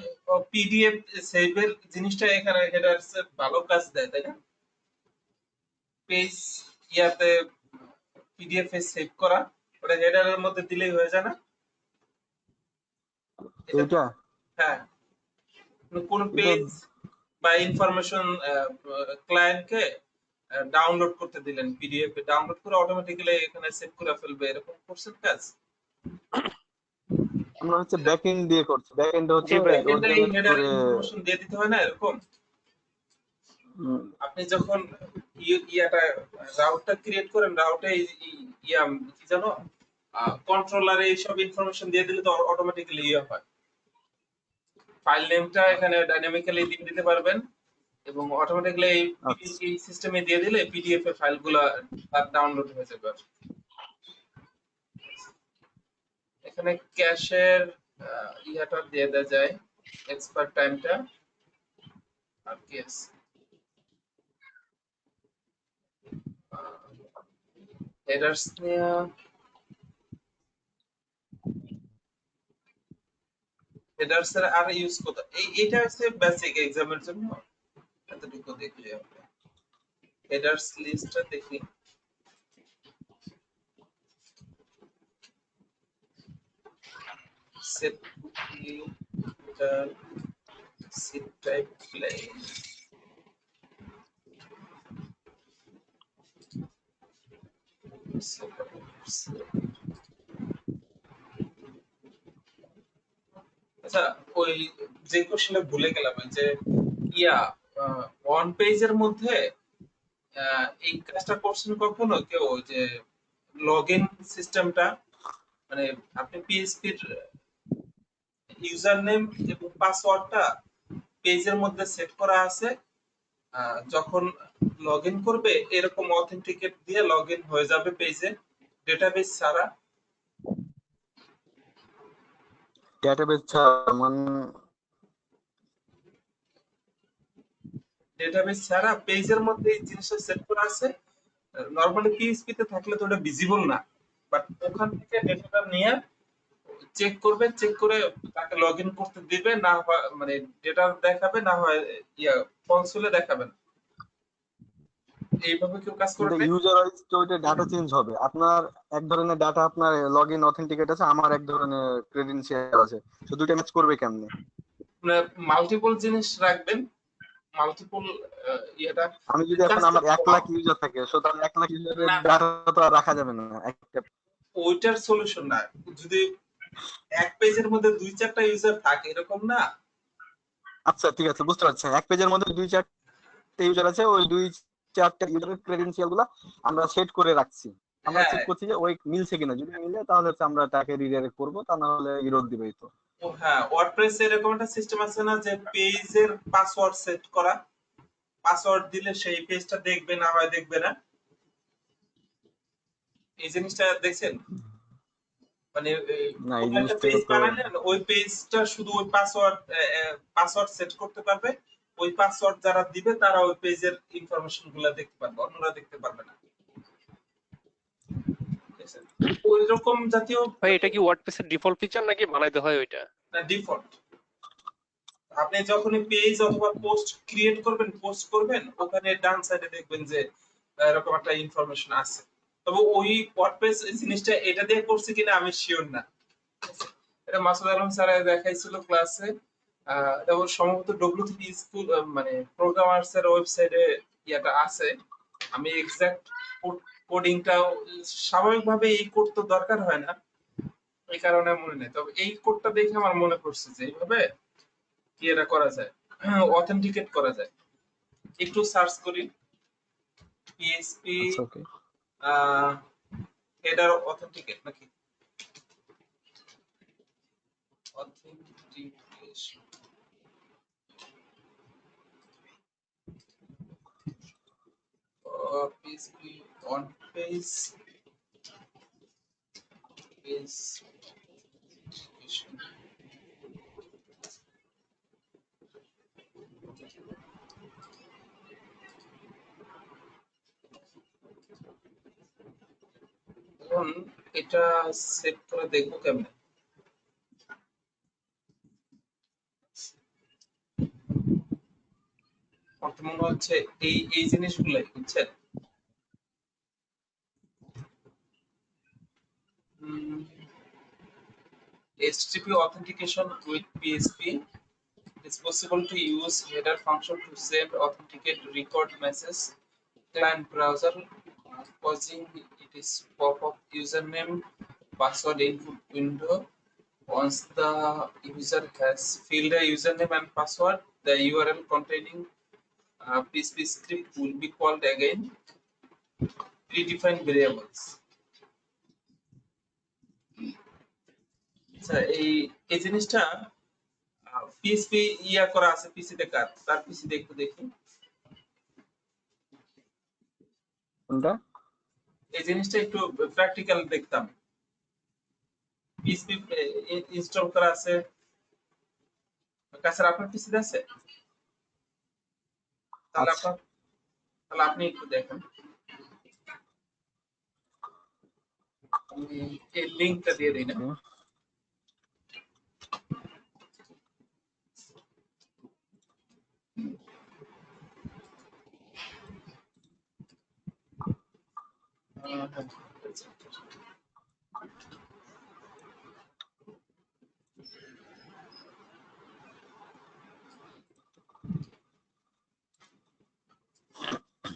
পিডিএফ সেভের জিনিসটা এখানে হেডারস ভালো কাজ দেয়, তাই না? পেজ ইয়াতে পিডিএফ এ সেভ করা, ওটা হেডারের মধ্যে দিলেই হয়ে যায় না? এটা এইটা হ্যাঁ, কোন এটা পেজ বা ইনফরমেশন ক্লায়েন্টকে ডাউনলোড করতে দিলেন, পিডিএফ এ ডাউনলোড করে অটোমেটিক্যালি এখানে সেভ করে ফেলবে, এরকম করছেন কাজ? আমরা হচ্ছে ব্যাকএন্ড দিয়ে করছি, ব্যাকএন্ড হচ্ছে জি ভাই। ব্যাকএন্ডে এই অরিজিনাল হেডার করে। ইনফরমেশন দিয়ে দিতে হয় না এরকম? আপনি যখন ইয়াটা রাউটটা ক্রিয়েট করেন, রাউটে ইয়া কি জানো কন্ট্রোলারে এইসব ইনফরমেশন দিয়ে দিলে তো অটোমেটিক্যালি ইয়া হয়। ফাইল নেমটা এখানে ডাইনামিক্যালি দিয়ে দিতে পারবেন এবং অটোমেটিক্যালি আচ্ছা, এই সিস্টেমে দিয়ে দিলে পিডিএফ এর ফাইলগুলো তার ডাউনলোড হয়ে যাবে। এখানে ক্যাশের ইয়াটা দিয়ে দেওয়া যায়, এক্সপার্ট টাইমটা। আর কি আছে? হেডার্স নিয়ে হেডার্স এর আর ইউজ করতে এইটা হচ্ছে বেসিক এক্সামের জন্য এতটুকু দেখলে হবে। হেডার্স লিস্টটা দেখি। Set cookie header set type plain. আচ্ছা, ওই যে কোশ্চেনটা ভুলে গেলাম, ওই যে ইয়া ওয়ান পেজের মধ্যে এই কাজটা করছেন কখনো কেউ? ওই যে লগইন সিস্টেমটা, মানে আপনি পিএইচপির ইউজার নেম এবং পাসওয়ার্ডটা পেজের মধ্যে সেট করা আছে। যখন লগইন করবে এরকম অথেন্টিকেট দিয়ে লগইন হয়ে যাবে পেজে, ডেটাবেস ছাড়া। ডেটাবেস ছাড়া মানে ডেটাবেস ছাড়া পেজের মধ্যে এই জিনিসটা সেট করা আছে। নরমালি পিএইচপি তে থাকলে তো ওটা ভিজিবল না, বাট ওখান থেকে ডেটাটা নিয়ে চেক করবে, চেক করে তাকে লগইন করতে দিবে, না হয় মানে ডেটা দেখাবে, না হয় ইয়া কনসোলে দেখাবে না। এইভাবে কেউ কাজ কিন্তু করবে? ইউজার ওয়াইজ তো ওইটা ডাটা চেঞ্জ হবে। আপনার এক ধরনের ডাটা, আপনার লগইন অথেন্টিকেট আছে, আমার এক ধরনের ক্রেডেনশিয়াল আছে, তো দুইটা ম্যাচ করবে কেমনে? মানে মাল্টিপল জিনিস রাখবেন, মাল্টিপল ইয়েটা আমি যদি এখন জাস্ট আমার 1 লাখ ইউজার থাকে, সুতরাং 1 লাখ ইউজারের না, ডাটা তো আর রাখা যাবে না একটা। ওইটার সলিউশন না। যদি এক পেজের মধ্যে দুই চারটা ইউজার থাকে এরকম না। আচ্ছা ঠিক আছে, বুঝতে পারছি। এক পেজের মধ্যে 2-4টে ইউজার আছে, ওই 2-4টে ইউজারের ক্রেডেনশিয়াল গুলা আমরা সেট করে রাখছি। আমরা হ্যাঁ, চেক করছি যে ওই মিলছে কিনা, যদি মিলে তাহলে হচ্ছে আমরা তাকে রিডাইরেক্ট করবো, তা না হলে ইরর দিবেই তো। ও হ্যাঁ, ওয়ার্ডপ্রেস এরকম একটা সিস্টেম আছে না যে পেজের পাসওয়ার্ড সেট করা, পাসওয়ার্ড দিলে সেই পেজটা দেখবে, না হয় দেখবে না। এই জিনিসটা দেখছেন? মানে না, এই কোনো একটা জিনিসটা পেজ তো বানালেন, ওই পেজটা শুধু ওই পাসওয়ার্ড সেট করতে পারবে। ওই পাসওয়ার্ড যারা দিবে তারা ওই পেজের ইনফরমেশন গুলা দেখতে পারবে, অন্যরা দেখতে পারবে না। ঠিক আছে? ওই রকম জাতীয় ভাই এটা কি ওয়ার্ডপ্রেসের ডিফল্ট ফিচার নাকি বানাইতে হয় ওইটা? ডিফল্ট। আপনি যখনই পেজ অথবা পোস্ট ক্রিয়েট করবেন, পোস্ট করবেন, ওখানে ডান সাইডে দেখবেন যে এরকম একটা ইনফরমেশন আছে। তবে ওই ওয়ার্ডপ্রেস জিনিসটা এটা দিয়ে করছে কিনা আমি শিওর না। এটা মাসুদ আলম স্যার দেখাইছিল ক্লাসে। এবং সম্ভবত W3 স্কুল মানে প্রোগ্রামার্স এর ওয়েবসাইটে ইয়াটা আছে। আমি এক্সাক্ট কোডিংটা স্বাভাবিকভাবে এই কোড তো দরকার হয় না, এই কারণে মনে নেই। তবে এই কোডটা দেখে আমার মনে পড়ছে যে এইভাবে কি এটা করা যায়, অথেন্টিকেট করা যায়। একটু সার্চ করি পিএইচপি আচ্ছা, ওকে। হেডার অথেন্টিকেট নাকি অথেন্টিকেশন। পিএইচপি অন পেজ এখন এটা সেট করে দেখবো কেমনে। আমার তো মনে হচ্ছে এই এই জিনিসগুলাই বুঝছেন। HTTP authentication with PHP. It's possible to use header function to send authenticate record message. Client browser causing it is pop-up username password input window. Once the user has filled a username and password, the URL containing PHP script will be called again. Predefined variables. আচ্ছা, এই এই জিনিসটা পিএসপি ইয়া করা আছে পিসিতে, কার তার পিসিতে একটু দেখি। কোনটা? এই জিনিসটা একটু প্র্যাকটিক্যাল দেখতাম। পিএসপি ইনস্টল করা আছে কাছের আপনার পিসিতে আছে? তাহলে আচ্ছা, আপনি একটু দেখেন। আমি এই লিংকটা দিয়ে দিই না।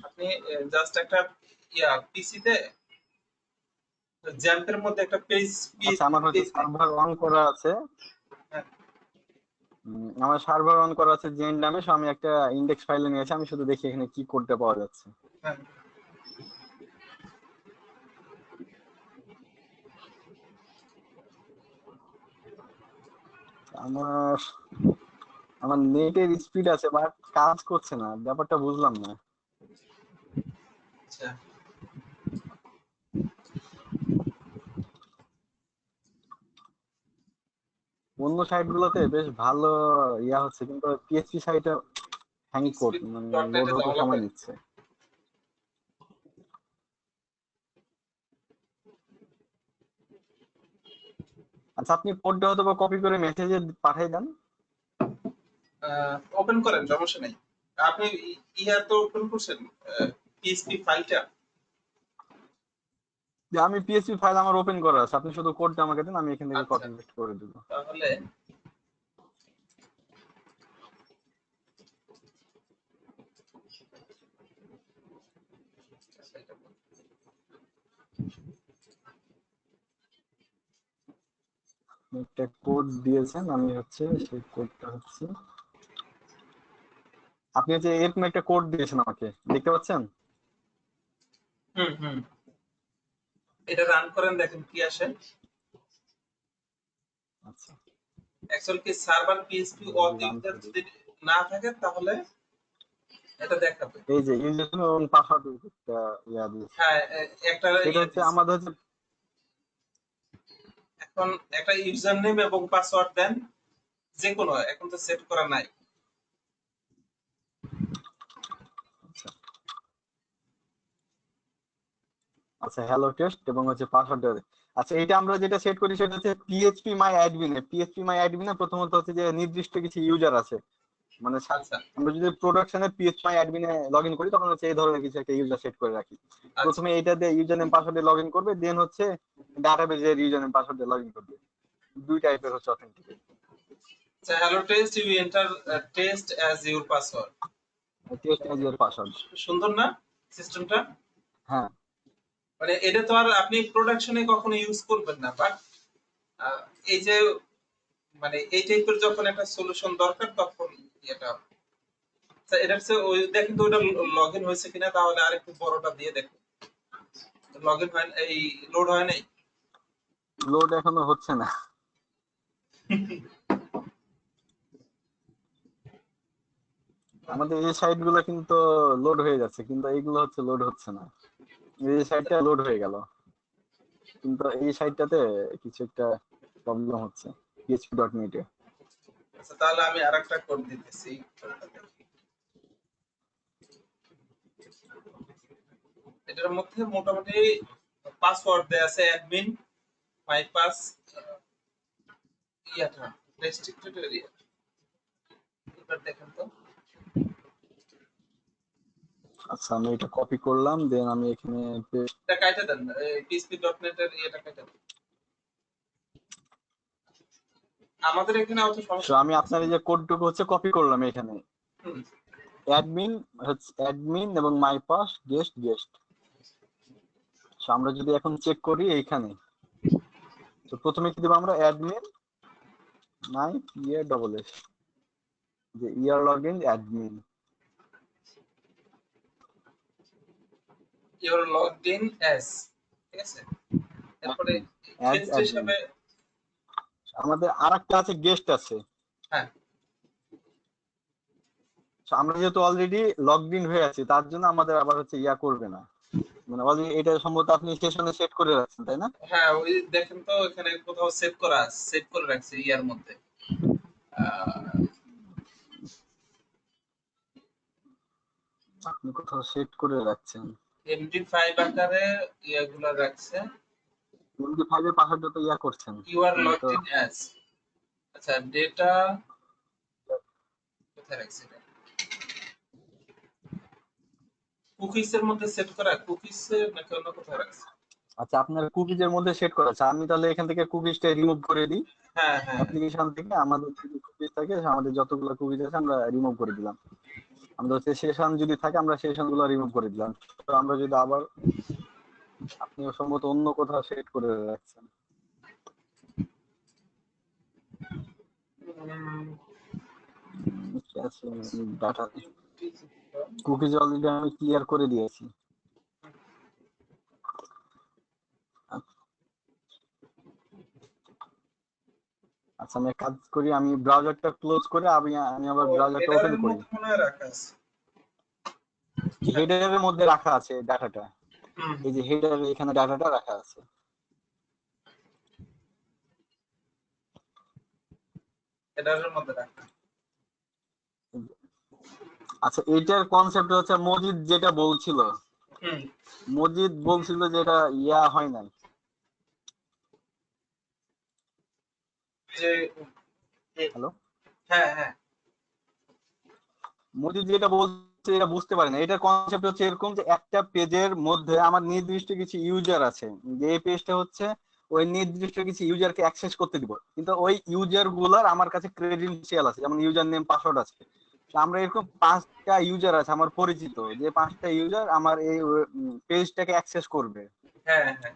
আপনি জাস্ট একটা ইয়া পিসিতে জ্যাম্পের মধ্যে একটা পেজ আচ্ছা, আমার হয়তো পেজ নেই। সার্ভার অন করা আছে। হ্যাঁ, আমার সার্ভার অন করা আছে জেন নামে, সো আমি একটা ইন্ডেক্স ফাইলে নিয়েছি, আমি শুধু দেখি এখানে কি করতে পাওয়া যাচ্ছে। হ্যাঁ। আমার আমার নেটের স্পিড আছে বাট কাজ করছে না, ব্যাপারটা বুঝলাম না। আচ্ছা, অন্য সাইট গুলোতে বেশ ভালো ইয়া হচ্ছে, কিন্তু পিএসপি সাইটে হ্যাং কোড স্পিড মানে ডট লোড নেটে হতে ঝামেলা সময় পাই। নিচ্ছে। আচ্ছা, আপনি কোডটা হয়তো বা কপি করে মেসেজে পাঠিয়ে দেন। ওপেন করেন, সমস্যা নেই। আপনি ইয়া তো ওপেন করছেন পিএসপি ফাইলটা? যে আমি পিএসপি ফাইল আমার ওপেন করা আছে, আপনি শুধু কোডটা আমাকে দেন, আমি এখান থেকে আচ্ছা, কপি পেস্ট করে দেব। তাহলে একটা কোড দিয়েছেন, আমি হচ্ছে সেই কোডটা হচ্ছে, আপনি হচ্ছে এরকম একটা কোড দিয়েছেন আমাকে, দেখতে পাচ্ছেন? হুম হুম, এটা রান করেন, দেখেন কি আসে। আচ্ছা, অ্যাকচুয়ালি কি সার্ভার পিএসপি অথ রান ইউজার করি। যদি না থাকে তাহলে এটা দেখাবে। এই যে ইউজার এবং পাসওয়ার্ড ইয়া দিয়েছে, হ্যাঁ, একটা সেটা ইয়ে হচ্ছে দিয়েছে। আমাদের হচ্ছে এখন একটা ইউজার নেম এবং পাসওয়ার্ড দেন, যে কোনো, এখন তো সেট করা নাই। আচ্ছা হ্যালো টেস্ট এবং হচ্ছে পাসওয়ার্ড। আচ্ছা এটা আমরা যেটা সেট করি সেটা হচ্ছে পিএইচপি মাই অ্যাডমিনে। পিএইচপি মাই অ্যাডমিনে প্রথমত হচ্ছে যে নির্দিষ্ট কিছু ইউজার আছে, মানে আচ্ছা আমরা যদি প্রোডাকশনে পিএইচপি মাই অ্যাডমিনে লগ ইন করি তখন হচ্ছে এই ধরনের কিছু একটা ইউজার সেট করে রাখি। আচ্ছা প্রথমে এইটা দিয়ে ইউজার নেম পাসওয়ার্ডে লগ ইন করবে, দেন হচ্ছে ডাটাবেজের ইউজার নেম পাসওয়ার্ডে লগ ইন করবে। দুই টাইপের হচ্ছে অথেন্টিকেট। আচ্ছা, hello test, you enter test as your password. Test as your password. সুন্দর না সিস্টেমটা? হ্যাঁ মানে এটা তো আর আপনি প্রোডাকশনে কখনো ইউজ করবেন না, বাট এই যে মানে এই টাইপের যখন একটা সলিউশন দরকার তখন এটা। আচ্ছা এটা হচ্ছে ওই দেখেন তো ওটা লগইন হয়েছে কিনা, তাহলে আরেকটু বড়টা দিয়ে দেখুন। লগইন হয়, এই লোড হয় নাই। লোড এখনো হচ্ছে না। আমাদের এই সাইট গুলো কিন্তু লোড হয়ে যাচ্ছে, কিন্তু এইগুলো হচ্ছে লোড হচ্ছে না। এই সাইটটা লোড হয়ে গেল, কিন্তু এই সাইটটাতে কিছু একটা প্রবলেম হচ্ছে php.net এ। আচ্ছা তাহলে আমি আরেকটা কোড দিতেছি। এটার মধ্যে মোটামুটি পাসওয়ার্ড দেয়া আছে অ্যাডমিন মাই পাস ইয়াটা রেস্ট্রিক্টেড এরিয়া। এবার দেখেন তো। আচ্ছা আমি এটা কপি করলাম, দেন আমি এখানে এটা কাইটা দেন, php.net এর এটা কাইটা দেন। আমাদের এখানে অত তো সমস্যা। আমি আপনার এই যে কোডটুকু হচ্ছে কপি করলাম এখানে। হুম, অ্যাডমিন হচ্ছে অ্যাডমিন এবং মাই পাস গেস্ট গেস্ট। তো আমরা যদি এখন চেক করি এইখানে, তো প্রথমে কি দেব আমরা অ্যাডমিন মাই ইয়ে ডবল এস, যে your login admin. Your logged in as, ঠিক আছে। এরপরে অ্যাজ গেস্ট অ্যাডমিন। হিসেবে আমাদের আরেকটা আছে গেস্ট আছে। হ্যাঁ তো আমরা যেহেতু অলরেডি লগড ইন হয়ে আছি তার জন্য আমাদের আবার হচ্ছে ইয়া করবে না, মানে অলরেডি এটা সম্ভবত আপনি সেশনে সেট করে রাখছেন তাই না? হ্যাঁ, ওই দেখেন তো এখানে কোথাও সেভ করা আছে, সেভ করে রাখছে ইয়ার মধ্যে। আপনি কোথাও সেট করে রাখছেন? MD5 আকারে ইয়াগুলো রাখছে। MD5 এর পাসওয়ার্ডটা তো ইয়া করছেন ইউ আর লগড তো। In as. আচ্ছা ডেটা কোথায় রাখছে এটা? কুকিজ এর মধ্যে সেট করা, কুকিজ নাকি অন্য কোথায় রাখছে? আচ্ছা আপনার কুকিজের মধ্যে সেট করা আছে, আমি তাহলে এখান থেকে কুকিজটা রিমুভ করে দিই। হ্যাঁ হ্যাঁ অ্যাপ্লিকেশন থেকে আমাদের যদি কুকিজ থাকে, আমাদের যতগুলো কুকিজ আছে আমরা রিমুভ করে দিলাম। আমাদের হচ্ছে সেশন যদি থাকে আমরা সেশন গুলো রিমুভ করে দিলাম। তো আমরা যদি আবার, আপনি সম্ভবত অন্য কোথাও সেট করে রাখছেন। ডাটা কুকিজ অলরেডি আমি ক্লিয়ার করে দিয়েছি। আচ্ছা আমি এক কাজ করি, আমি ব্রাউজারটা ক্লোজ করে আমি আবার ব্রাউজারটা ওপেন করি। মনে হয় রাখা আছে। হেডারের মধ্যে রাখা আছে ডাটাটা, এই যে হেডার এখানে ডাটাটা রাখা আছে। এটার মধ্যে রাখা। আচ্ছা এইটার কনসেপ্ট হচ্ছে মজিদ যেটা বলছিল, হুম, মজিদ বলছিল যে এটা ইয়া হয় নাই। যে হ্যালো, হ্যাঁ হ্যাঁ মজিদ যেটা বলছে এটা বুঝতে পারে না। এটার কনসেপ্ট হচ্ছে এরকম যে একটা পেজের মধ্যে আমার নির্দিষ্ট কিছু ইউজার আছে, যে এই পেজটা হচ্ছে ওই নির্দিষ্ট কিছু ইউজারকে অ্যাক্সেস করতে দিব, কিন্তু ওই ইউজার গুলার আমার কাছে ক্রেডেনশিয়াল আছে, যেমন ইউজার নেম পাসওয়ার্ড আছে। তো আমরা এরকম 5টা ইউজার আছে আমার পরিচিত, যে 5টা ইউজার আমার এই পেজটাকে অ্যাক্সেস করবে। হ্যাঁ হ্যাঁ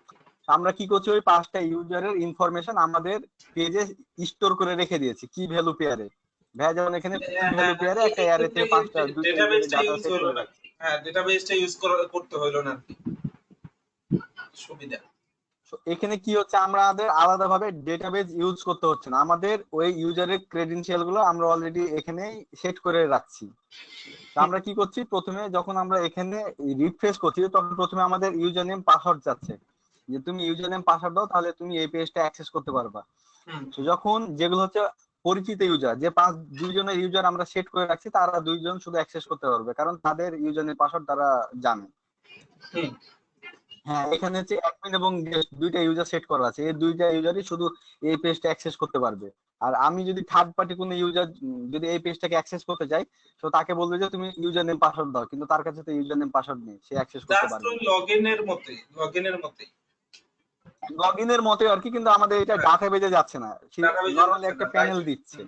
আমরা কি করছি, ওই 5টা ইউজারের ইনফরমেশন আমাদের পেজে স্টোর করে রেখে দিয়েছি কি ভ্যালু পেয়ারে। ভাই যেমন এখানে কি ভ্যালু পেয়ারে একটা অ্যারে থেকে 5টা দুইটা ইউজারের ডেটাবেসটা ডাটা ইউজ সেট হলো করে না। রাখছি। হ্যাঁ ডেটাবেসটা ইউজ করতে হলো না আর কি, সুবিধা। So, এখানে কি হচ্ছে, আমাদের আলাদাভাবে ডেটাবেজ ইউজ করতে হচ্ছে না, আমাদের ওই ইউজারের ক্রেডেনশিয়াল গুলো আমরা অলরেডি এখানে সেট করে রাখছি। তো আমরা কি করছি, প্রথমে যখন আমরা এখানে রিফ্রেশ করছি তখন প্রথমে আমাদের ইউজার নেম পাসওয়ার্ড যাচ্ছে, যে তুমি ইউজার নেম পাসওয়ার্ড দাও তাহলে তুমি এই পেজটা অ্যাক্সেস করতে পারবা। হুম তো যখন যেগুলো হচ্ছে পরিচিত ইউজার, যে দুইজনের ইউজার আমরা সেট করে রাখছি, তারা দুইজন শুধু অ্যাক্সেস করতে পারবে, কারণ তাদের ইউজার নেম পাসওয়ার্ড তারা জানে। হুম হ্যাঁ, এখানে হচ্ছে অ্যাডমিন এবং গেস্ট দুইটা ইউজার সেট করা আছে, এই দুইটা ইউজারই শুধু এই পেজটা অ্যাক্সেস করতে পারবে। আর আমি যদি থার্ড পার্টি কোনো ইউজার যদি এই পেজটাকে অ্যাক্সেস করতে চাই, তো তাকে বলবে যে তুমি ইউজার নেম পাসওয়ার্ড দাও, কিন্তু তার কাছে তো ইউজার নেম পাসওয়ার্ড নেই, সে অ্যাক্সেস করতে জাস্ট পারবে ওই না। লগইনের মতোই লগ ইনের মতোই আর কি, কিন্তু আমাদের এটা ডাটা বেজে যাচ্ছে না, সে ডাটাবেজে নরমালি যাচ্ছে একটা না, প্যানেল রাইট। দিচ্ছে।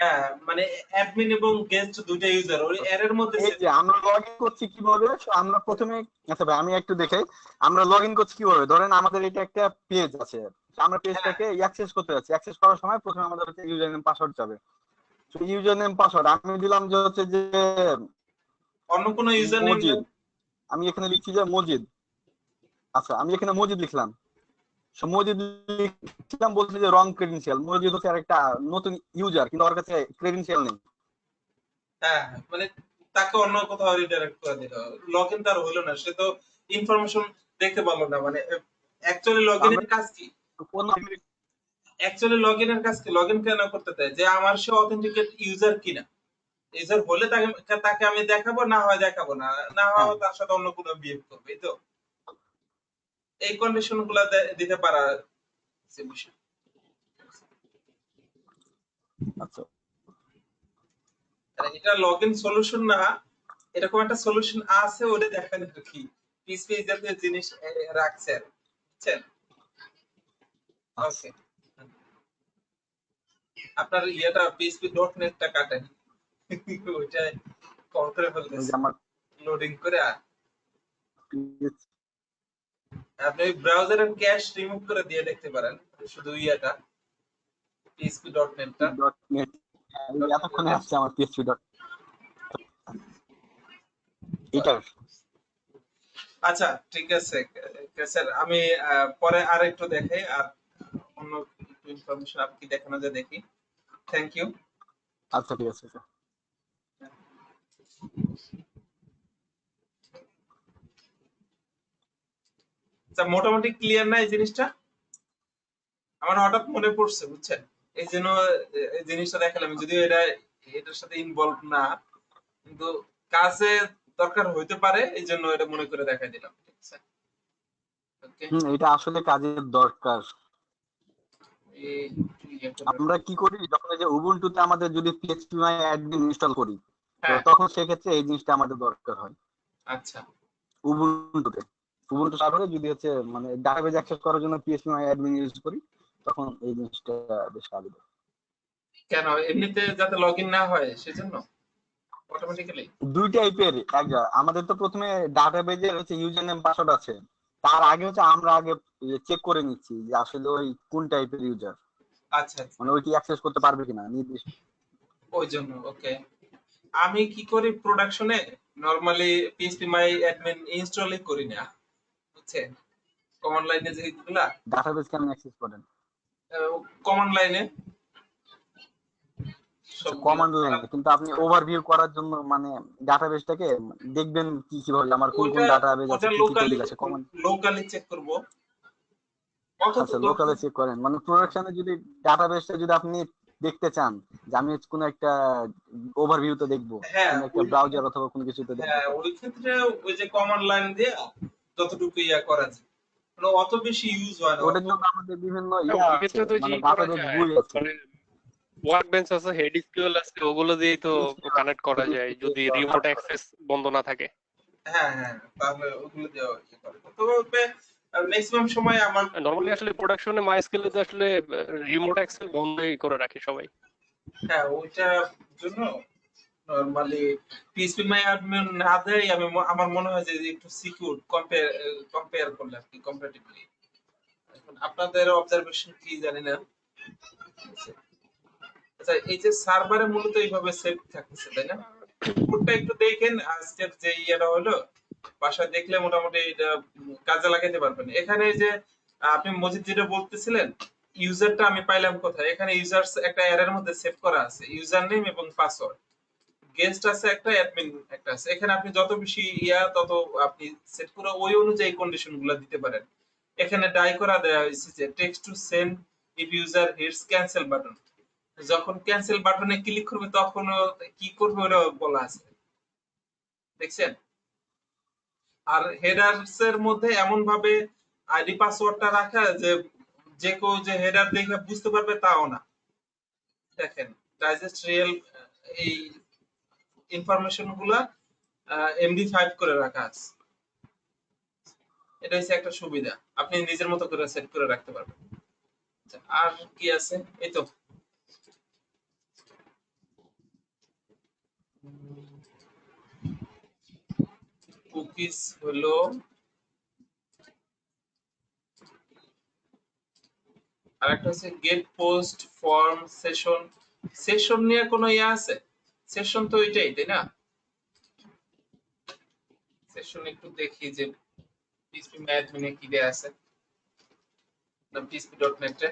হ্যাঁ মানে অ্যাডমিন এবং গেস্ট দুইটা ইউজার ওই এর মধ্যে এই যে আমরা লগ ইন করছি কিভাবে, আমরা প্রথমে, আচ্ছা ভাই আমি একটু দেখাই, আমরা লগ ইন করছি কিভাবে। ধরেন আমাদের এটা একটা পেজ আছে, আমরা হ্যাঁ পেজটাকে অ্যাক্সেস করতে যাচ্ছি, অ্যাক্সেস করার সময় প্রথমে আমাদের হচ্ছে ইউজার নেম পাসওয়ার্ড যাবে। তো ইউজার নেম পাসওয়ার্ড আমি দিলাম যে হচ্ছে যে অন্য কোনো ইউজার নেম মজিদ, আমি এখানে লিখছি যে মজিদ। আচ্ছা আমি এখানে মজিদ লিখলাম, মজিদ লিখলাম, বলছে যে রং ক্রেডেনশিয়াল, মজিদ হচ্ছে আরেকটা নতুন ইউজার, কিন্তু ওর কাছে ক্রেডেনশিয়াল নেই। হ্যাঁ মানে তাকে অন্য কোথাও রিডাইরেক্ট করে দিল, লগইন তার হলো না, সে তো ইনফরমেশন দেখতে পারলো না। মানে অ্যাকচুয়ালি আমরা লগইনের কাজ কি? কোন অ্যাকচুয়ালি লগইনের কাজ কি? লগইন কেন করতে দেয়? যে আমার সে অথেন্টিকেট ইউজার কিনা, ইউজার হলে তাকে তাকে আমি দেখাবো, না হয় দেখাবো না, না হয় তার সাথে অন্য কোনো বিহেভ করবে, এই তো এই কন্ডিশন গুলা দিতে পারা যে বিষয়। আচ্ছা আর এটা লগইন সলিউশন না, এরকম একটা সলিউশন আছে, ওটা দেখেন আর কি, পিসপি জাতীয় জিনিস রাখছে আর, বুঝছেন? ওকে, আপনার ইয়েটা PHP.NET-টা কাটেন ওইটা কল করে এই ফেলতেছে যে আমার লোডিং করে। আর আপনি ব্রাউজারের ক্যাশ রিমুভ করে দিয়ে দেখতে পারেন, শুধু ইয়েটা PHP.NET-টা। .net এতক্ষণে আসছে আমার PHP ডট এটা। আচ্ছা ঠিক আছে স্যার, আমি পরে আর একটু দেখাই, আর অন্য একটু ইনফরমেশন আপনি দেখানো যায় দেখি। Thank you. আচ্ছা ঠিক আছে স্যার। আচ্ছা মোটামুটি ক্লিয়ার না এই জিনিসটা? আমার হঠাৎ মনে পড়ছে, বুঝছেন, এই জন্য এই জিনিসটা দেখালাম, যদিও এটার সাথে ইনভলভ না, কিন্তু কাজে দরকার হইতে পারে, এই জন্য এটা মনে করে দেখাই দিলাম। ঠিক আছে, ওকে। এটা আসলে কাজের দরকার। আমরা কি করি, যখন এই যে উবুন্টুতে আমাদের যদি PHP my admin ইনস্টল করি, তো হ্যাঁ তখন সেক্ষেত্রে এই জিনিসটা আমাদের দরকার হয়। আচ্ছা উবুন্টুতে, উবুন্টু সার্ভারে যদি হচ্ছে মানে ডাটাবেজ অ্যাক্সেস করার জন্য PHP my admin ইউজ করি, তখন এই জিনিসটা বেশ কাজে দেয়। কেন? এমনিতে যাতে লগইন না হয় সেজন্য অটোমেটিক্যালি। দুই টাইপের, আমাদের তো প্রথমে ডাটাবেজের হচ্ছে ইউজার নেম পাসওয়ার্ড আছে, তার আগে হচ্ছে আমরা আগে চেক করে নিচ্ছি যে আসলে ওই কোন টাইপের ইউজার, আচ্ছা আচ্ছা, মানে ওইটি অ্যাক্সেস করতে পারবে কিনা নির্দিষ্ট। ওই জন্য ওকে। আমি কি করি প্রোডাকশনে, নরমালি PHP my admin ইনস্টলই করি না, বুঝছেন? কমান্ড লাইনে যেগুলা, ডাটাবেজ কেমন অ্যাক্সেস করেন? কমান্ড লাইনে সবগুলো। কমান্ড লাইনে, কিন্তু আপনি ওভারভিউ করার জন্য মানে ডাটাবেজটাকে দেখবেন কি কিভাবে আমার কোন কোন ওইটা ডাটাবেজ আছে, ওটা কি কি টেবিল আছে, কমান্ড। লোকালি চেক করব, অথচ আচ্ছা লোকালে চেক করেন, মানে প্রোডাকশনে যদি ডাটাবেসটা যদি আপনি দেখতে চান যে আমি কোন একটা ওভারভিউতে দেখবো, হ্যাঁ কোন একটা ব্রাউজার অথবা কোনো কিছুতে দেখবো, হ্যাঁ ওই ক্ষেত্রে ওই যে কমান্ড লাইন দিয়ে যতটুকু ইয়া করা যায়, মানে অত বেশি ইউজ হয় না, ওটার জন্য আমাদের বিভিন্ন ইয়ে ওই আছে, ক্ষেত্রে তো মানে জি করা ডাটাবেস যায়, বই আছে। মানে ওয়ার্ক বেঞ্চ আছে, হেড এসকিউএল আছে, ওগুলো দিয়ে তো কানেক্ট করা যায় যদি রিমোট অ্যাক্সেস বন্ধ না থাকে। হ্যাঁ হ্যাঁ তাহলে ওগুলো দিয়ে ইয়ে করে। তবে ম্যাক্সিমাম সময় আমার নরমালি আসলে প্রোডাকশনে মাইস্কেলে তো আসলে রিমোট অ্যাক্সেস বন্ধই করে রাখে সবাই। হ্যাঁ ওইটার জন্য নরমালি PHP my admin না দেয়, আমার মনে হয় যে একটু সিকিউর কম্পেয়ার করলে আর কি, কম্পারেটিভলি। এখন আপনাদের অবজারভেশন কি জানি না। আচ্ছা এই যে সার্ভারে মূলত এইভাবে সেট থাকতেছে, তাই না? কোডটা একটু দেখেন, আজকের যে ইয়েটা হলো বাসায় দেখলে মোটামুটি এটা কাজে লাগাতে পারবেন। এখানে যে আপনি মজিদ যেটা বলতেছিলেন, ইউজারটা আমি পাইলাম কোথায়? এখানে ইউজার্স একটা অ্যারের মধ্যে সেভ করা আছে, ইউজার নেম এবং পাসওয়ার্ড। গেস্ট আছে একটা, অ্যাডমিন একটা আছে। এখানে আপনি যত বেশি তত আপনি সেট করে ওই অনুযায়ী কন্ডিশন গুলো দিতে পারেন। এখানে ডাই করা দেওয়া হয়েছে যে text to send if user hits cancel button, যখন ক্যান্সেল বাটনে ক্লিক করবে তখন ও কি করবে ওটা বলা আছে, দেখছেন? আর হেডারস এর মধ্যে এমন ভাবে আইডি পাসওয়ার্ডটা রাখা যে যে কেউ যে হেডার দেখে বুঝতে পারবে তাও না। দেখেন ডাইজেস্ট রিয়েল এই ইনফরমেশন গুলা MD5 করে রাখা আছে। এটা হচ্ছে একটা সুবিধা, আপনি নিজের মতো করে সেট করে রাখতে পারবেন। আচ্ছা, আর কি আছে? এই তো কুকিজ হলো, আর একটা হচ্ছে get post form session. Session নিয়ে কোনো আছে? সেশন তো এটাই, তাই না? সেশন একটু দেখি যে PHP ম্যাডমিনে কি দেয়া আছে না PHP.net এ।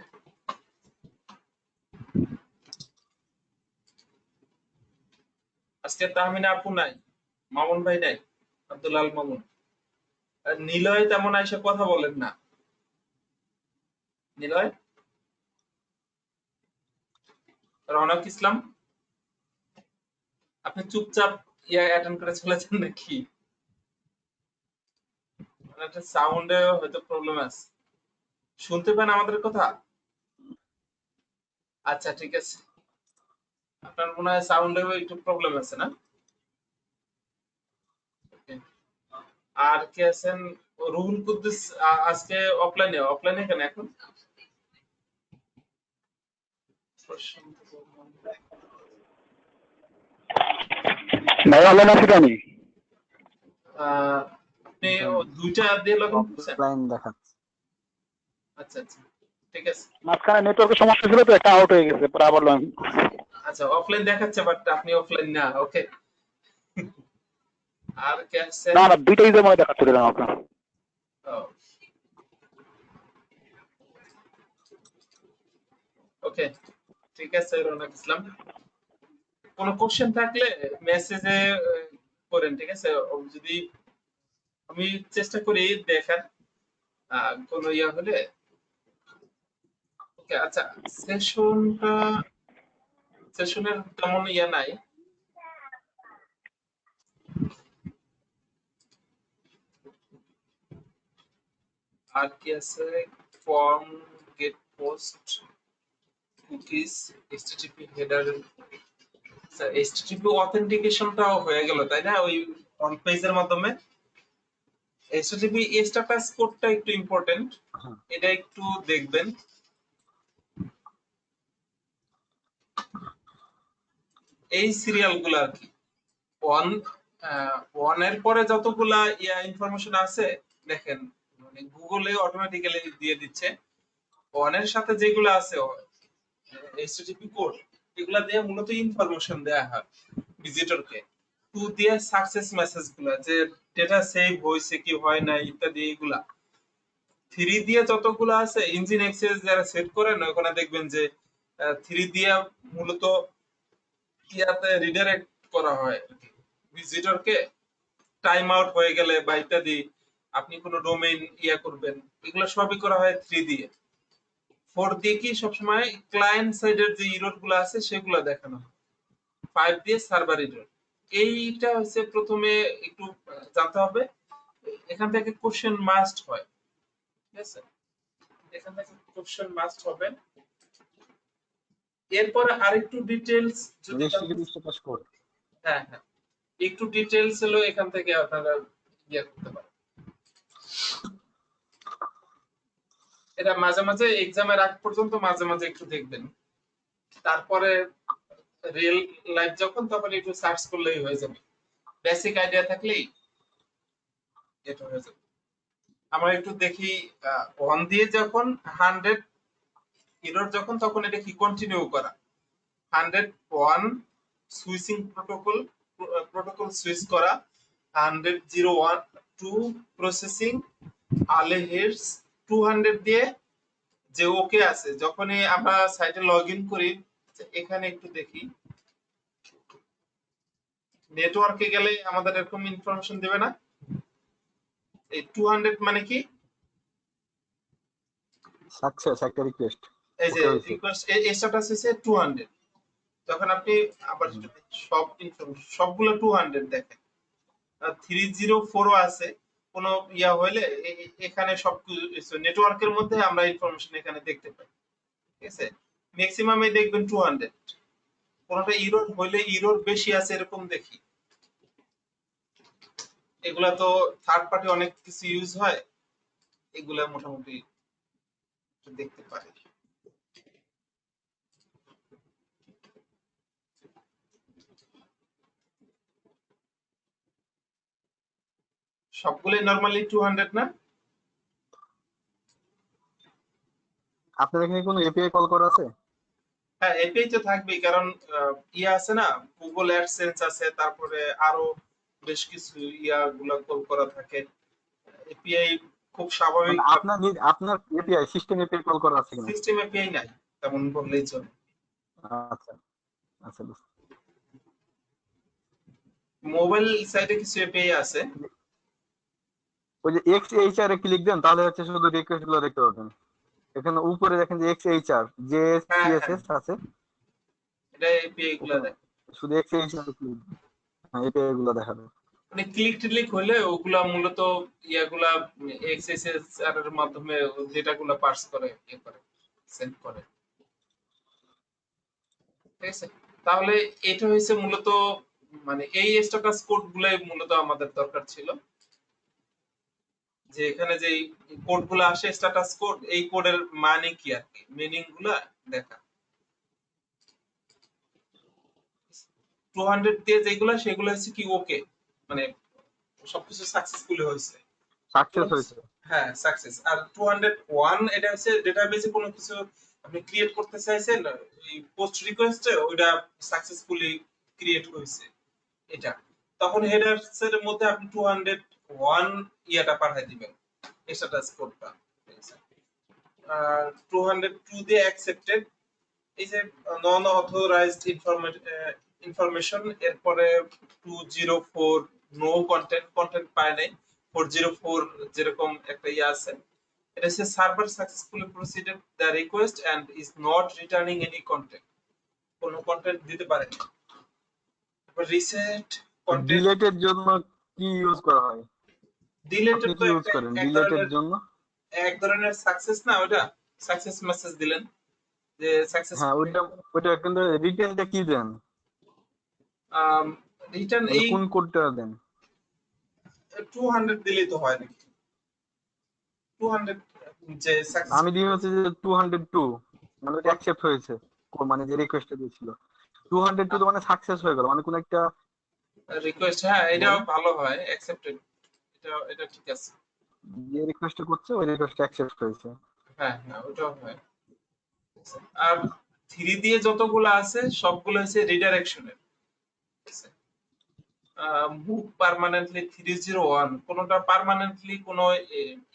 আজকে তাহমিনা আপু নাই, মামুন ভাই নাই, আব্দুল আল মামুন। আর নিলয় তেমন আইসা কথা বলেন না। নিলয়, রওনক ইসলাম, আপনি চুপচাপ অ্যাটেন্ড করে চলে যান নাকি? মানে একটা সাউন্ডে হয়তো প্রবলেম আছে। শুনতে পান আমাদের কথা? আচ্ছা ঠিক আছে, আপনার মনে হয় সাউন্ডেও একটু প্রবলেম আছে না? Okay. আর কে আছেন? রুহুল কুদ্দুস আজকে অফলাইনে কেন এখন? ভাই অনলাইন আছি তো আমি। আপনি দুইটা দিয়ে লগইন করছেন? অফলাইন দেখাচ্ছে। আচ্ছা আচ্ছা ঠিক আছে। মাঝখানে নেটওয়ার্কের সমস্যা ছিল তো, একটা আউট হয়ে গেছে, পরে আবার আচ্ছা অফলাইন দেখাচ্ছে বাট আপনি অফলাইন না, ওকে। আর কে আছেন? না না, দুইটা ইউজার মনে দেখাচ্ছিল আমাকে। ওকে ঠিক আছে রওনক ইসলাম, কোনো কোশ্চেন থাকলে মেসেজে করেন, ঠিক আছে? যদি আমি চেষ্টা করি দেখার কোনো হলে। ওকে আচ্ছা, সেশনের তেমন নাই। আর কি আছে? Form, get post, cookies, HTTP header. HTTP অথেন্টিকেশনটাও হয়ে গেল তাই না ওই অন পেজের মাধ্যমে? HTTP স্ট্যাটাস কোডটা একটু ইম্পর্টেন্ট, এটা একটু দেখবেন। এই সিরিয়ালগুলো আর কি ওয়ান এর পরে যতগুলা ইনফরমেশন আছে দেখেন, মানে গুগলে অটোমেটিক্যালি দিয়ে দিচ্ছে। ওয়ান এর সাথে যেগুলো আছে HTTP কোড, এগুলা দিয়ে মূলত ইনফরমেশন দেয়া হয় ভিজিটরকে। টু দিয়ে সাকসেস মেসেজ গুলা যে ডেটা সেভ হয়েছে কি হয় না ইত্যাদি, এগুলা। থ্রি দিয়ে যতগুলো আছে ইঞ্জিন অ্যাক্সেস যারা সেট করেন ওখানে দেখবেন যে থ্রি দিয়ে মূলত রিডাইরেক্ট করা হয় ভিজিটরকে, টাইম আউট হয়ে গেলে বা ইত্যাদি, আপনি কোনো ডোমেইন করবেন, এগুলো সবই করা হয় থ্রি দিয়ে। ফোর দিয়ে কি সবসময় ক্লায়েন্ট সাইডের যে ইরর গুলো আছে সেগুলো দেখানো হয়। ফাইভ দিয়ে সার্ভার ইরর। এইটা হচ্ছে প্রথমে একটু জানতে হবে, এখান থেকে কোশ্চেন মাস্ট হয়, ঠিক আছে? এখান থেকে কোশ্চেন মাস্ট হবে। এরপরে আরেকটু ডিটেইলস যদি হ্যাঁ হ্যাঁ, একটু ডিটেইলস হলো এখান থেকে আপনারা করতে পারেন। এটা মাঝে মাঝে এক্সামের আগ পর্যন্ত মাঝে মাঝে একটু দেখবেন, তারপরে রিয়েল লাইফ যখন তখন একটু সার্চ করলেই হয়ে যাবে, বেসিক আইডিয়া থাকলেই এটা হয়ে যাবে। আমরা একটু দেখি ওয়ান দিয়ে যখন 100 এরর যখন, তখন এটা কি কন্টিনিউ করা 101 সুইচিং প্রোটোকল সুইচ করা, 100.01 প্রসেসিং আলে হেডস, 200 দিয়ে যে ওকে আছে যখনই আমরা সাইটে লগ ইন করি। এখানে একটু দেখি নেটওয়ার্কে গেলে আমাদের এরকম ইনফরমেশন দেবে না? এই 200 মানে কি? সাকসেস একটা রিকোয়েস্ট এই যে ওকে হইছে। রিকোয়েস্ট স্ট্যাটাস হচ্ছে 200। যখন আপনি আবার সব ইনফরমেশন সবগুলো 200 দেখেন, 304 ও আছে, কোনো ইয়া হইলে এখানে সব নেটওয়ার্কের মধ্যে আমরা ইনফরমেশন এখানে দেখতে পাই। ঠিক আছে, ম্যাক্সিমামে দেখবেন 200। কোনোটা ইরর হইলে ইরর বেশি আছে এরকম দেখি। এগুলা তো থার্ড পার্টি অনেক কিছু ইউজ হয়, এগুলা মোটামুটি দেখতে পারি। সবগুলোই নরমালি 200 না? আপনার এখানে কোনো এপিআই কল করা আছে? হ্যাঁ, এপিআই তো থাকবেই, কারণ ইয়া আছে না, গুগল অ্যাডসেন্স আছে, তারপরে আরো বেশ কিছু ইয়া গুলা কল করা থাকে। এপিআই খুব স্বাভাবিক। মানে আপনার এপিআই সিস্টেম এপিআই কল করা আছে কিনা? সিস্টেম এপিআই নাই তেমন বললেই চলে। আচ্ছা আচ্ছা বুঝতে- মোবাইল সাইটে কিছু এপিআই আছে। ওই যে এক্সএইচআর এ ক্লিক দেন তাহলে হচ্ছে শুধু রিকোয়েস্ট গুলো দেখতে পাবেন। এখানে উপরে দেখেন যে এক্সএইচআর যে হ্যাঁ হ্যাঁ, সিএসএস আছে, এটা এপিআই গুলা ওখানে দেয়। শুধু এক্সএইচআর ক্লিক, হ্যাঁ এপিআই গুলো দেখাবে। মানে ক্লিক টিলিক হলে ওগুলা মূলত ইয়াগুলা এক্সএসএস এর মাধ্যমে ডেটাগুলা পার্স করে, ইয়ে করে, সেন্ড করে। ঠিক আছে, তাহলে এটা হয়েছে মূলত, মানে এই স্ট্যাটাস কোড গুলাই মূলত আমাদের দরকার ছিল, যে এখানে যে কোড গুলো আসে স্ট্যাটাস কোড, এই কোডের মানে কি আর কি, মিনিং গুলা দেখা। 200 দিয়ে যেগুলা সেগুলো হচ্ছে কি ওকে, মানে সবকিছু সাকসেসফুলি হয়েছে। সাকসেস হয়েছে। হ্যাঁ সাকসেস। আর 201 এটা হচ্ছে ডেটাবেজে কোনো কিছু আপনি ক্রিয়েট করতে চাইছেন, এই পোস্ট রিকোয়েস্টে ওইটা সাকসেসফুলি ক্রিয়েট হয়েছে এটা, তখন হেডারস এর মধ্যে আপনি 201 ইয়াটা পাঠিয়ে দিবেন, স্ট্যাটাস কোডটা। আর 202 দিয়ে অ্যাকসেপ্টেড, এই যে নন অথরাইজড ইনফরমেশন, এরপরে 204 নো কন্টেন্ট, কন্টেন্ট পায় নাই। 404 যেরকম একটা ইয়ে আছে, এটা হচ্ছে server successfully proceeded the request and is not returning any content, কোনো কন্টেন্ট দিতে পারে না। তারপর রিসেট কন্টেন্ট। ডিলেটের জন্য কি ইউজ করা হয়? ডিলেটেড আপনি তো কি ইউজ করেন এক ডিলেটের ধরনের, জন্য? সাকসেস না ওটা, সাকসেস মেসেজ দিলেন যে সাকসেস। হ্যাঁ ওইটা, ওইটা কিন্তু রিটেনটা কি দেন, রিটার্ন মানে এই কোন কোডটা দেন? 200 দিলেই তো হয় নাকি? 200 যে সাকসেস আমি দিন হচ্ছে যে 202, মানে ওটা অ্যাকসেপ্ট হয়েছে, মানে যে রিকোয়েস্টটা দিয়েছিল 202 তো মানে সাকসেস হয়ে গেল, মানে কোন একটা রিকোয়েস্ট, হ্যাঁ এটাও বলেন ভালো হয়, অ্যাকসেপ্টেড, এটা এটা ঠিক আছে। যে রিকোয়েস্ট করছে ওই রিকোয়েস্ট অ্যাকসেপ্ট হয়েছে। হ্যাঁ হ্যাঁ, ওটাও হয়। আর 3 দিয়ে যতগুলো আছে সবগুলো হচ্ছে রিডাইরেকশনের। মুভ পার্মানেন্টলি 301, কোনটা পার্মানেন্টলি কোন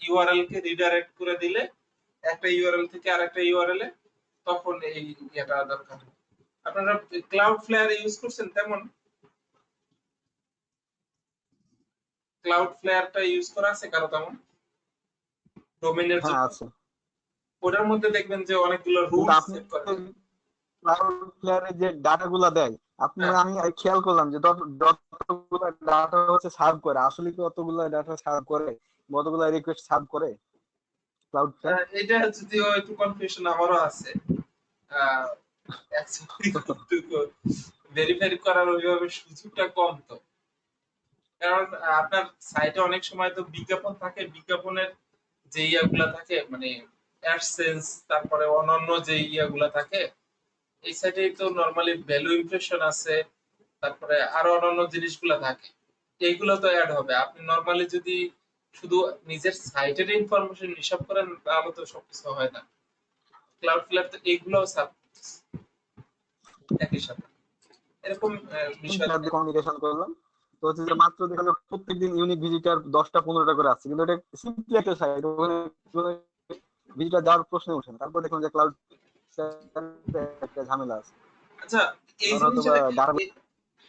ইউআরএল কে রিডাইরেক্ট করে দিলে একটা ইউআরএল থেকে আরেকটা ইউআরএল এ, তখন এই এটা দরকার। আপনারা ক্লাউড ফ্লেয়ার ইউজ করছেন? তেমন ক্লাউড ফ্লেয়ারটা ইউজ করা আছে কারো তেমন ডোমেইনের হ্যাঁ জন্য? আছে, ওটার মধ্যে দেখবেন যে অনেকগুলো কিন্তু রুলস আপনি সেট করা থাকে। ক্লাউড ফ্লেয়ারে যে ডাটা গুলা দেয়, আপনি হ্যাঁ, মানে আমি খেয়াল করলাম যে যতগুলা ডাটা হচ্ছে সার্ভ করে, আসলে কি অতগুলা ডাটা সার্ভ করে, কতগুলা রিকোয়েস্ট সার্ভ করে ক্লাউড ফ্লেয়ার? এটা যদিও একটু কনফিউশন আমারও আছে। অ্যাকচুয়ালি ভেরিফাই করার ওইভাবে সুযোগটা কম তো, কারণ আপনার সাইটে অনেক সময় তো বিজ্ঞাপন থাকে, বিজ্ঞাপনের যে ইয়াগুলা থাকে, মানে অ্যাডসেন্স, তারপরে অন্যান্য যে ইয়াগুলা থাকে, এই সাইটে তো নরমালি ভ্যালু ইমপ্রেশন আছে, তারপরে আরো অন্যান্য জিনিসগুলা থাকে, এইগুলো তো অ্যাড হবে। আপনি নরমালি যদি শুধু নিজের সাইটের ইনফরমেশন হিসাব করেন তাহলে তো সবকিছু হয় না। ক্লাউড ফ্লেয়ার তো এইগুলোও একই সাথে এরকম বিষয় থাকে। কমিউনিকেশন করলাম, তো হচ্ছে যে মাত্র দেখলাম প্রত্যেকদিন ইউনিক ভিজিটার 10টা 15টা করে আসছে, কিন্তু এটা সিম্পলি একটা সাইট, ওখানে ভিজিটার যাওয়ার প্রশ্ন ওঠে না। তারপর দেখলাম যে ক্লাউড একটা ঝামেলা আছে, আচ্ছা, এই কারণ হয়তো জিনিসটা বা দেখেন, ডাটা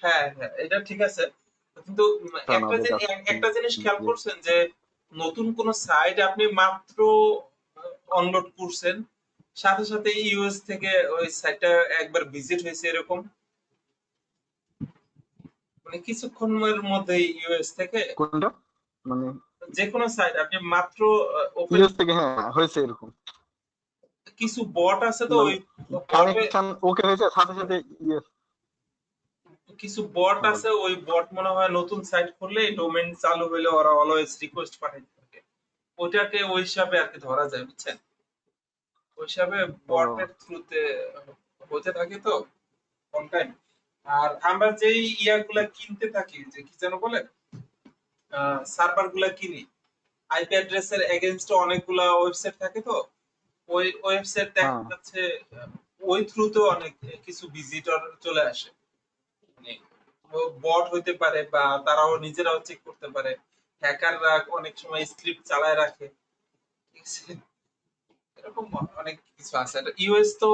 হ্যাঁ হ্যাঁ এটা ঠিক আছে, কিন্তু আমাদের কাছে একটা জিনিস খেয়াল করছেন যে নতুন কোন সাইট আপনি মাত্র অনলোড করছেন, সাথে সাথে ইউএস থেকে ওই সাইটটা একবার ভিজিট হয়েছে এরকম, মানে কিছুক্ষণের মধ্যে ইউএস থেকে কোনটা মানে যে কোনো সাইট আপনি মাত্র ওপেন, ইউএস থেকে, হ্যাঁ হয়েছে এরকম, কিছু বট আছে তো মানে ওই বটে, কানেকশন ওকে হয়েছে সাথে সাথে ইউএস। কিছু বট আছে ওই বট মনে হয় নতুন সাইট খুললে ডোমেইন চালু হইলে ওরা অলওয়েজ রিকোয়েস্ট পাঠাইতে থাকে, ওইটাকে ওই হিসাবে আর কি ধরা যায় বুঝছেন, ওই হিসাবে বটের থ্রুতে হতে থাকে তো কোন টাইম। আর আমরা যেই ইয়াগুলা কিনতে থাকি, যে কি যেন বলে সার্ভার গুলা কিনি, আইপি অ্যাড্রেসের এগেইনস্ট অনেকগুলা ওয়েবসাইট থাকে তো, ওই ওয়েবসাইট দেখা যাচ্ছে ওই থ্রুতে অনেক কিছু ভিজিটর চলে আসে, মানে বট হইতে পারে বা তারাও নিজেরাও চেক করতে পারে, হ্যাকাররা অনেক সময় স্ক্রিপ্ট চালায় রাখে, ঠিক আছে? এরকম অনেক কিছু আছে। ইউএস তো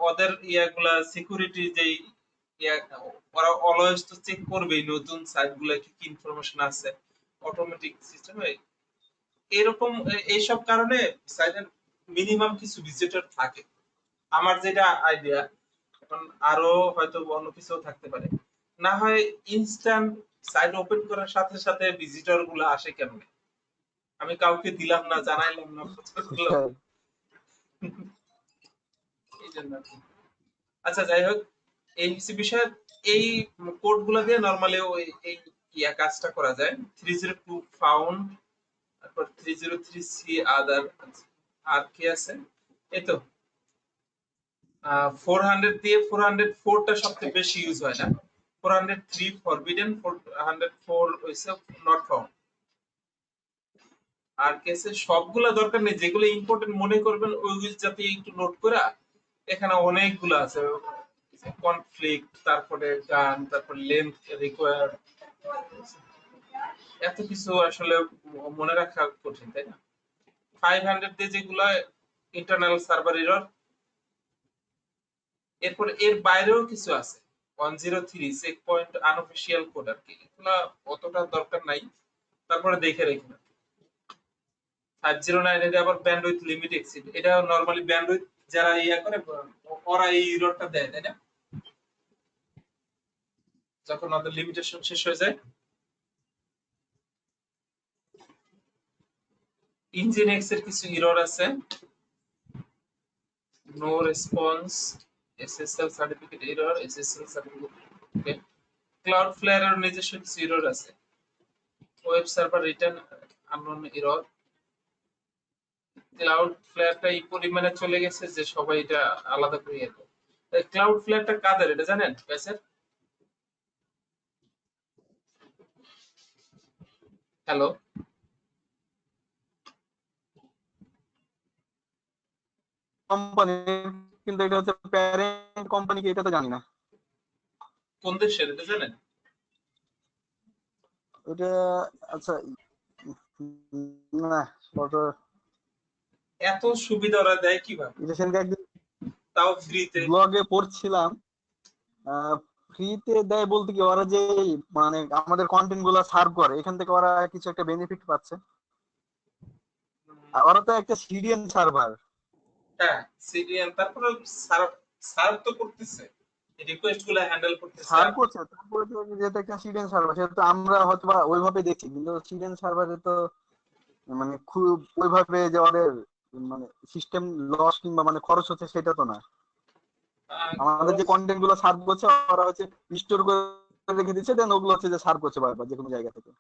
ওদের ইয়াগুলা সিকিউরিটি যেই ইয়া, ওরা অলওয়েজ তো চেক করবেই নতুন সাইট গুলা কি কি ইনফরমেশন আছে, অটোমেটিক সিস্টেমে এরকম এইসব কারণে সাইটের মিনিমাম কিছু ভিজিটর থাকে। আমার যেটা আইডিয়া, এখন আরো হয়তো অন্য কিছু থাকতে পারে, না হয় ইনস্ট্যান্ট সাইট ওপেন করার সাথে সাথে ভিজিটর গুলো আসে কেমনে, আমি কাউকে দিলাম না, জানাইলাম না, প্রচার করলাম, এই জন্য আর কি। আচ্ছা যাই হোক, এই বিষয়ে এই কোড গুলো দিয়ে নরমালি ওই এই ইয়া কাজটা করা যায়। 302 ফাউন্ড, তারপর 303 সি আদার, আর কি আছে এই তো 400 দিয়ে 404 টা সবচেয়ে বেশি ইউজ হয় না, 403 ফরবিডেন, 404 হইছে নট ফাউন্ড। আর কেসে সবগুলা দরকার নেই, যেগুলো ইম্পর্টেন্ট মনে করবেন ওইগুলো যাতে একটু নোট করা, এখানে অনেকগুলো আছে, কনফ্লিক্ট, তারপরে গান, তারপর লেন্থ রিকোয়ার্ড, এত কিছু আসলে মনে রাখা কঠিন তাই না। 500 দিয়ে যেগুলো ইন্টারনাল সার্ভার এরর, এরপর এর বাইরেও কিছু আছে 103 চেক পয়েন্ট আনঅফিশিয়াল কোড আর কি, এগুলা অতটা দরকার নাই, তারপরে দেখে রেখে। 509 এর আবার ব্যান্ডউইথ লিমিট এক্সিড, এটা নরমালি ব্যান্ডউইথ যারা ইয়া করে ওরা এই এররটা দেয় তাই না, যখন ওদের লিমিটেশন শেষ হয়ে যায়। ইঞ্জিন এক্স এর কিছু এরর আছে, no response, SSL certificate error, SSL certificate, okay. Cloudflare এর নিজস্ব কিছু এরর আছে, web server return unknown error, ক্লাউড ফ্লেয়ারটা এই পরিমাণে চলে গেছে যে সবাই এটা আলাদা করে ইয়ে করে। ক্লাউড ফ্লেয়ারটা কাদের এটা জানেন ব্যাসের? হ্যালো, কোম্পানি, কিন্তু এটা হচ্ছে প্যারেন্ট কোম্পানি কি এটা তো জানি না। কোন দেশের এটা জানেন? এটা আচ্ছা না, এত সুবিধা ওরা দেয় কিভাবে, এটা সেদিনকে একদিন তাও ফ্রিতে? ব্লগে পড়ছিলাম, ফ্রিতে দেয় বলতে কি ওরা যে মানে আমাদের কন্টেন্ট গুলো সার্ভ করে এখান থেকে ওরা কিছু একটা বেনিফিট পাচ্ছে। আর ওরা তো একটা সিডিএন সার্ভার, হ্যাঁ সিডিএন, তারপরে সার্ভ সার্ভ তো করতেছে, রিকোয়েস্ট গুলো হ্যান্ডেল করতেছে। সার্ভ করছে, তারপরে তো যেটা একটা সিডিএন সার্ভার সেটা তো আমরা হয়তো বা ওইভাবে দেখছি, কিন্তু সিডিএন সার্ভারে তো মানে খুব ওইভাবে যে ওদের মানে সিস্টেম লস কিংবা মানে খরচ হচ্ছে সেটা তো না। আমাদের যে কন্টেন্ট গুলো সার্ভ করছে ওরা হচ্ছে স্টোর করে রেখে দিচ্ছে, দেন ওগুলো হচ্ছে যে সার্ভ করছে বারবার যে কোনো জায়গা থেকে।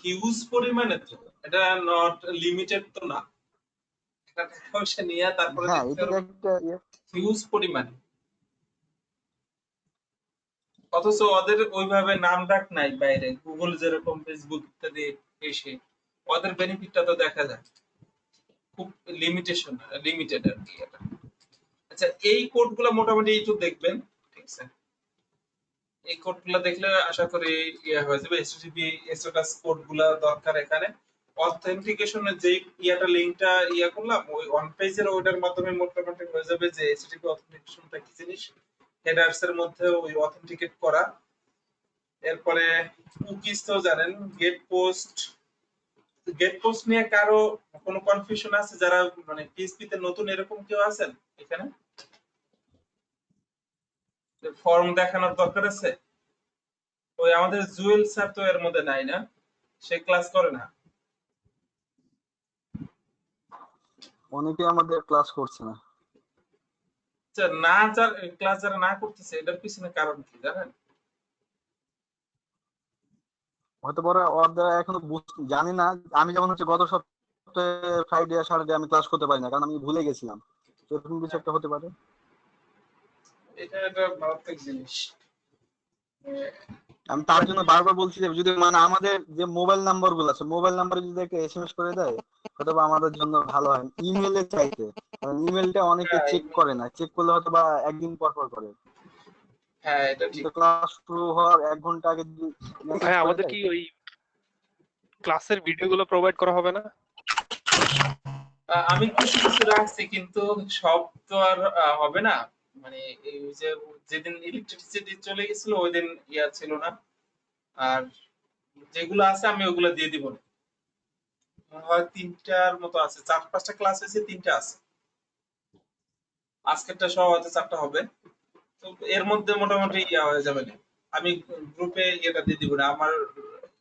হিউজ পরিমাণে তো, এটা নট লিমিটেড তো না, এটা টাকা পয়সা নিয়ে তারপরে হ্যাঁ এটা একটা হিউজ পরিমাণে, অথচ ওদের ওইভাবে নাম ডাক নাই বাইরে, গুগল যেরকম, ফেসবুক ইত্যাদি এসে ওদের বেনিফিটটা তো দেখা যায়, খুব লিমিটেশন লিমিটেড আর কি এটা। আচ্ছা এই কোডগুলো মোটামুটি একটু দেখবেন, ঠিক আছে? এই কোডগুলো দেখলে আশা করি ইয়া হয়ে যাবে। এসটিপি এসওএস কোডগুলো দরকার এখানে। অথেন্টিকেশনের যে ইয়াটা লিংকটা ইয়া করলাম ওই ওয়ান পেজের ওইটার মাধ্যমে মোটামুটি হয়ে যাবে যে এসটিপি অথেন্টিকেশনটা কি জিনিস, হেডার্স এর মধ্যে ওই অথেন্টিকেট করা, এরপরে কুকিজ তো জানেন, গেট পোস্ট নিয়ে কারো কোনো কনফিউশন আছে? যারা মানে পিএইচপি তে নতুন এরকম কেউ আছেন এখানে? ফর্ম দেখানোর দরকার আছে? ওই আমাদের জুয়েল স্যার তো এর মধ্যে নাই না, সে ক্লাস করে না। অনেকে আমাদের ক্লাস করছে না। আচ্ছা, ক্লাস যারা না করতেছে এটার পিছনে কারণ কি জানেন? হয়তো বড় ওরা এখনো জানি না। আমি যেমন হচ্ছে গত সপ্তাহে ফ্রাইডে আর স্যাটারডে আমি ক্লাস করতে পারি না, কারণ আমি ভুলে গেছিলাম। তো এরকম কিছু একটা হতে পারে। এটা একটা মারাত্মক জিনিস। আমি তার জন্য বারবার বলছি যে যদি মানে আমাদের যে মোবাইল নাম্বার গুলো আছে, মোবাইল নাম্বারে যদি একটা এসএমএস করে দেয় হয়তো বা আমাদের জন্য ভালো হয়। ইমেলে চাইতে, কারণ ইমেলটা অনেকে হ্যাঁ, চেক করে না, চেক করলে হয়তো বা একদিন পর পর করে। হ্যাঁ, এটা ঠিক। কিন্তু ক্লাস শুরু হওয়ার 1 ঘন্টা আগে যদি মেসেজ ভাই করে আমাদের দেয়। কি ওই ক্লাসের ভিডিও গুলো প্রোভাইড করা হবে না? আমি কিছু কিছু রাখছি, কিন্তু সব তো আর হবে না। মানে এই যে যেদিন ইলেকট্রিসিটি চলে গেছিল ওই দিন ইয়া ছিল না। আর যেগুলো আছে আমি ওগুলো দিয়ে দিব না। মনে হয় 3টার মতো আছে, 4-5টা ক্লাস হয়েছে, 3টা আছে। আজকেরটা সহ হয়তো 4টা হবে। তো এর মধ্যে মোটামুটি ইয়া হয়ে যাবে না। আমি গ্রুপে ইয়েটা দিয়ে দিব না, আমার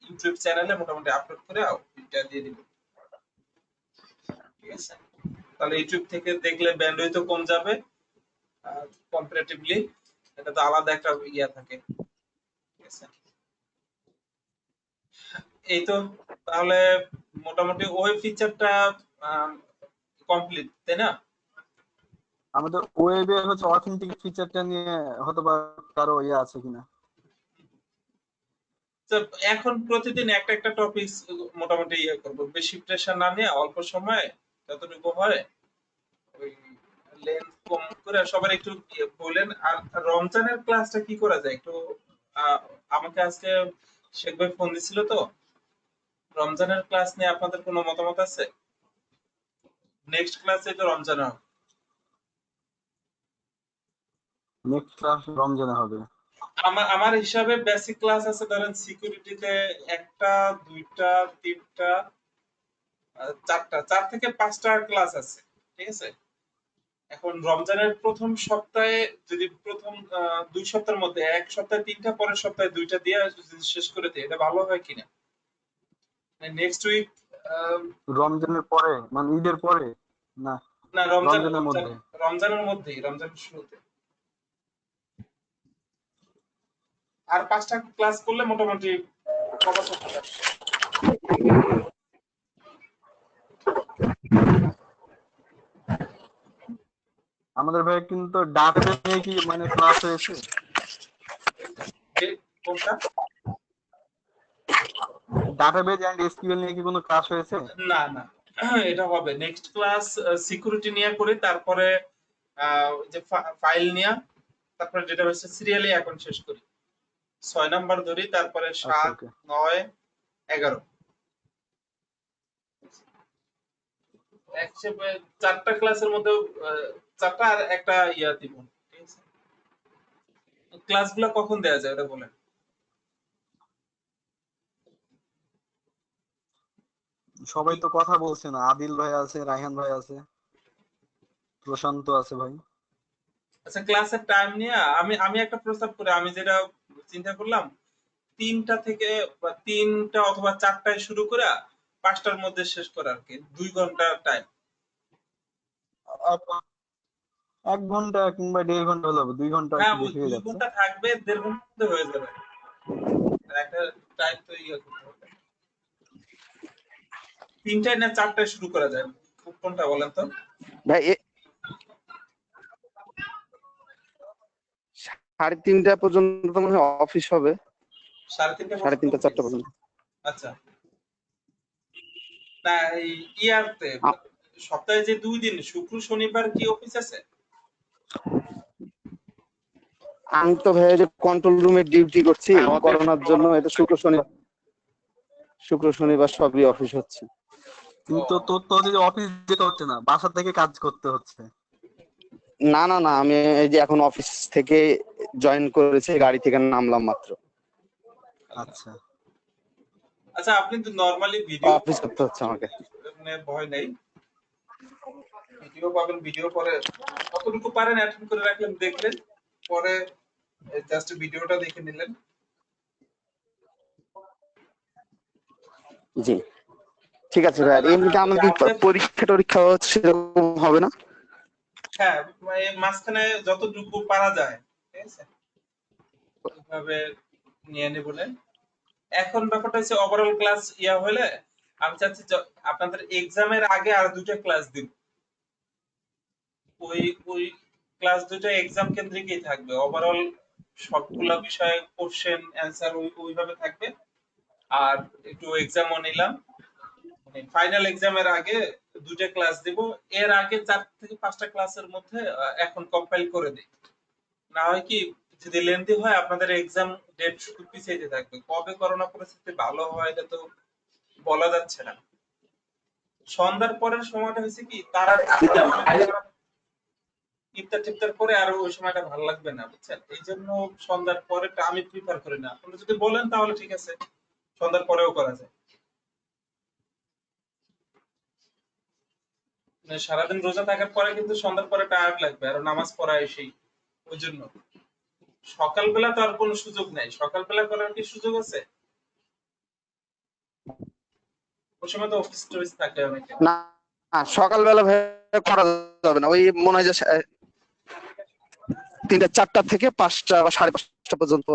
ইউটিউব চ্যানেলে মোটামুটি আপলোড করে এটা দিয়ে দিব। ঠিক আছে, তাহলে ইউটিউব থেকে দেখলে ব্যান্ডউইথও কম যাবে, আর কম্পারেটিভলি এটা তো আলাদা একটা ইয়া থাকে। ঠিক আছে, এই তো। তাহলে মোটামুটি ওই ফিচারটা কমপ্লিট, তাই না? আমাদের ওয়েবে হচ্ছে অথেন্টিক ফিচারটা নিয়ে হয়তো বা কারো ইয়ে আছে কিনা। তো এখন প্রতিদিন একটা একটা টপিক মোটামুটি ইয়ে করবো, বেশি প্রেশার না নিয়ে অল্প সময়ে যতটুকু হয় ওই লেন্থ কম করে সবার একটু বলেন। আর রমজানের ক্লাসটা কি করা যায় একটু, আহ, আমাকে আজকে শেখ ভাই ফোন দিছিল তো, রমজানের ক্লাস নিয়ে আপনাদের কোনো মতামত আছে? নেক্সট ক্লাসে তো রমজান হবে। নেক্সট ক্লাস রমজানে হবে। আমার আমার হিসাবে বেসিক ক্লাস আছে ধরেন সিকিউরিটিতে একটা, দুইটা, তিনটা, চারটা, 4 থেকে 5টা ক্লাস আছে। ঠিক আছে, এখন রমজানের প্রথম সপ্তাহে যদি প্রথম 2 সপ্তাহের মধ্যে এক সপ্তাহে 3টা, পরের সপ্তাহে 2টা দিয়ে যদি শেষ করে দিই, এটা ভালো হয় কিনা? নেক্সট উইক, রমজানের পরে মানে ঈদের পরে না, না রমজান রমজানের রমজান মধ্যে। রমজানের মধ্যেই, রমজানের শুরুতে। আর 5টা ক্লাস করলে মোটামুটি কভার করতে পারবে। আমাদের ভাই কিন্তু ডাটাবেস নিয়ে কি মানে ক্লাস হয়েছে? যে কোনটা? ডাটাবেস এন্ড এসকিউএল নিয়ে কি কোনো ক্লাস হয়েছে? না, না, এটা হবে নেক্সট ক্লাস। সিকিউরিটি নিয়ে করি, তারপরে ওই যে ফাইল নিয়ে, তারপরে ডেটাবেসের সিরিয়ালি এখন শেষ করি। 6 নাম্বার ধরি, তারপরে আচ্ছা 7, ওকে। 9, 11 একসাথে 4টা ক্লাসের মধ্যে, 4টা আর একটা ইয়া দিব। ঠিক আছে, ক্লাসগুলো কখন দেওয়া যায় এটা বলেন। সবাই তো কথা বলছে না, আদিল ভাই আছে, রায়হান ভাই আছে, প্রশান্ত আছে ভাই। আচ্ছা, ক্লাসের টাইম নিয়ে আমি আমি একটা প্রস্তাব করি, আমি যেটা চিন্তা করলাম, 3টা অথবা 4টায় শুরু করে 5টার মধ্যে শেষ করা আর কি, 2 ঘন্টা টাইম। 1 ঘন্টা কিংবা 1.5 ঘন্টা হলে হবে, 2 ঘন্টা হ্যাঁ, একটু ওই বেশি হয়ে দুই যাচ্ছে। ঘন্টা থাকবে, 1.5 ঘন্টা হয়ে যাবে। একটা টাইম তো ইয়ে করতে হবে। 3টায় না 4টায় শুরু করা যায়, কোনটা বলেন তো? ভাই 3:30 পর্যন্ত তো মনে হয় অফিস হবে। 3:30 পর্যন্ত 3:30 4টা অফিস। পর্যন্ত। আচ্ছা, না এই ইয়ারতে সপ্তাহে যে 2 দিন, শুক্র শনিবার কি অফিস আছে? আমি তো ভাই যে কন্ট্রোল রুমে ডিউটি করছি হ্যাঁ, আমাদের করোনার জন্য, এটা শুক্র শনিবার সবই অফিস হচ্ছে। কিন্তু তোর তো যদি অফিস যেতে হচ্ছে না, বাসা থেকে কাজ করতে হচ্ছে। না না না, আমি এই যে এখন অফিস থেকে জয়েন করেছি, গাড়ি থেকে নামলাম মাত্র। আচ্ছা আচ্ছা, আপনি তো নরমালি ভিডিও অফিস করতে হচ্ছে আমাকে। ভয় নেই, ভিডিও পাবেন, ভিডিও পরে কতটুকু পারেন অ্যাটেন্ড করে রাখলেন, দেখলেন, পরে জাস্ট ভিডিওটা দেখে নিলেন। জি ঠিক আছে ভাই। এমনিতে আমাদের পরীক্ষা টরীক্ষা সেরকম হবে না? হ্যাঁ, মাঝখানে যতটুকু পারা যায়, ঠিক আছে, ওইভাবে নিয়ে নেবেন। এখন ব্যাপারটা হচ্ছে ওভারঅল ক্লাস হলে আমি চাচ্ছি আপনাদের এক্সামের আগে আর 2টা ক্লাস দিব। ওই ওই ক্লাস 2টা এক্সাম কেন্দ্রিকই থাকবে। ওভারঅল সবগুলা বিষয়ে কোশ্চেন অ্যানসার ওইভাবে থাকবে। আর একটু এক্সামও নিলাম, মানে ফাইনাল এক্সামের আগে 2টা ক্লাস দিব। এর আগে 4 থেকে 5টা ক্লাসের মধ্যে এখন কম্পাইল করে দিই। না হয় কি, যদি লেন্থি হয় আপনাদের এক্সাম ডেট শুধু পিছিয়ে থাকবে। কবে করোনা পরিস্থিতি ভালো হয় এটা তো বলা যাচ্ছে না। সন্ধ্যার পরের সময়টা হচ্ছে কি, তারা ইফতার টিফতার করে আর ওই সময়টা ভালো লাগবে না, বুঝছেন? এই জন্য সন্ধ্যার পরেটা আমি প্রিফার করি না। আপনি যদি বলেন তাহলে ঠিক আছে, সন্ধ্যার পরেও করা যায়। মানে সারাদিন রোজা থাকার পরে কিন্তু সন্ধ্যার পরে টায়ার্ড লাগবে, আর নামাজ পড়া এসেই। ওই জন্য সকালবেলা তো আর কোনো সুযোগ নাই। সকালবেলা করার কি সুযোগ আছে? ওই সময় তো অফিস টফিস থাকে অনেকে। না সকালবেলা ভাই করা যাবে না। ওই মনে হয় যে 3টা 4টা থেকে 5টা বা 5:30 পর্যন্ত,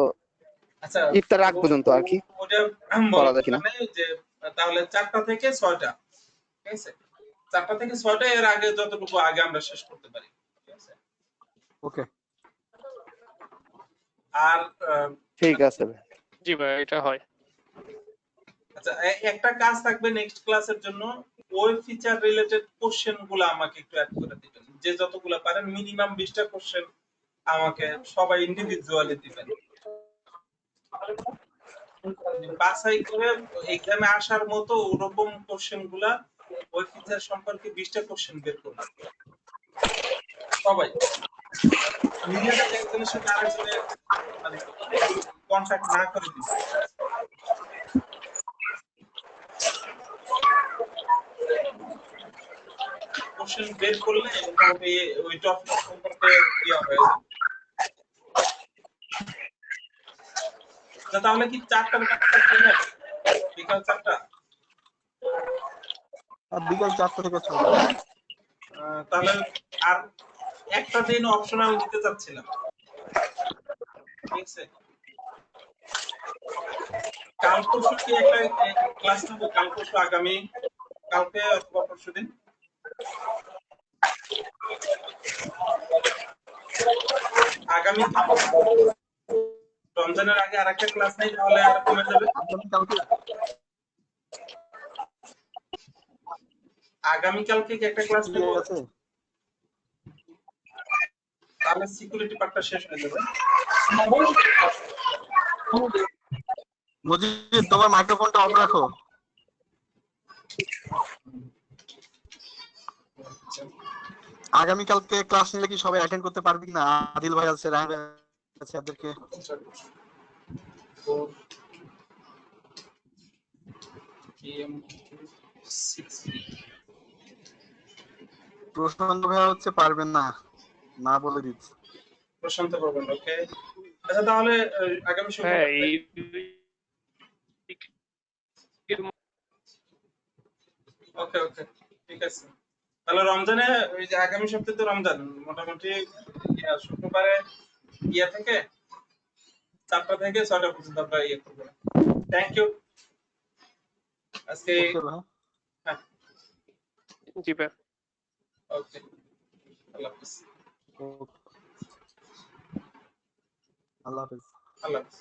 আচ্ছা, ইফতার আগ পর্যন্ত আর কি ওটা করা বলার যায় কিনা। দরকার নেই যে তাহলে 4টা থেকে 6টা, ঠিক আছে? 4টা থেকে 6টা, এর আগে যতটুকু আগে আমরা শেষ করতে পারি, ঠিক আছে? ওকে আর ঠিক আছে ভাই। জি ভাই, এটা হয়। আচ্ছা, একটা কাজ থাকবে নেক্সট ক্লাসের জন্য। ওই ফিচার রিলেটেড কোশ্চেন গুলো আমাকে একটু অ্যাড করে দিবেন, যে যতগুলো পারেন। মিনিমাম 20টা কোশ্চেন আমাকে সবাই ইন্ডিভিজুয়ালি দিবেন, বাছাই করে এক্সামে আসার মতো ওরকম কোশ্চেন গুলা। ওই ফিচার সম্পর্কে 20টা কোশ্চেন বের করুন সবাই। নিজেদের একজনের সাথে আরেকজনের মানে কন্ট্যাক্ট না করে দিবেন। কোশ্চেন বের করলে মোটামুটি ওই টপিক সম্পর্কে হয়ে যাবে। তাহলে কি 4টার ব্যাপারটা শুনে বিকাল 4টা? আর বিকাল 4টা থেকে 6টা। তাহলে আর একটা দিন অপশনাল দিতে চাচ্ছিলাম, ঠিক আছে? কাল পরশু কি একটা ক্লাস নেবো? কাল পরশু, আগামী কালকে অথবা পরশু দিন। আগামী রমজানের আগে আর একটা ক্লাস নেই, তাহলে আর কমে যাবে। আগামীকালকে কি একটা ক্লাস নেবো? তাহলে সিকিউরিটি পার্টটা শেষ হয়ে যাবে। মজিদ, তোমার মাইক্রোফোনটা অন রাখো। আগামীকালকে ক্লাস নিলে কি সবাই অ্যাটেন্ড করতে পারবি না? আদিল ভাই আছে, রায়হান ভাই আছে, এদেরকে প্রশান্ত ভাই হচ্ছে পারবেন না, না বলে দিচ্ছি। প্রশান্ত পারবেন, ওকে। আচ্ছা, তাহলে আগামী হ্যাঁ, শুক্রবার। ওকে ওকে, ঠিক আছে। তাহলে রমজানে ওই যে আগামী সপ্তাহে তো রমজান, মোটামুটি শুক্রবারে থেকে 4টা থেকে 6টা পর্যন্ত আমরা করবো। থ্যাংক ইউ আজকে। ওকে ভাই। হ্যাঁ, জি ভাই। ওকে, আল্লাহ হাফেজ। আল্লাহ হাফেজ। আল্লাহ হাফেজ।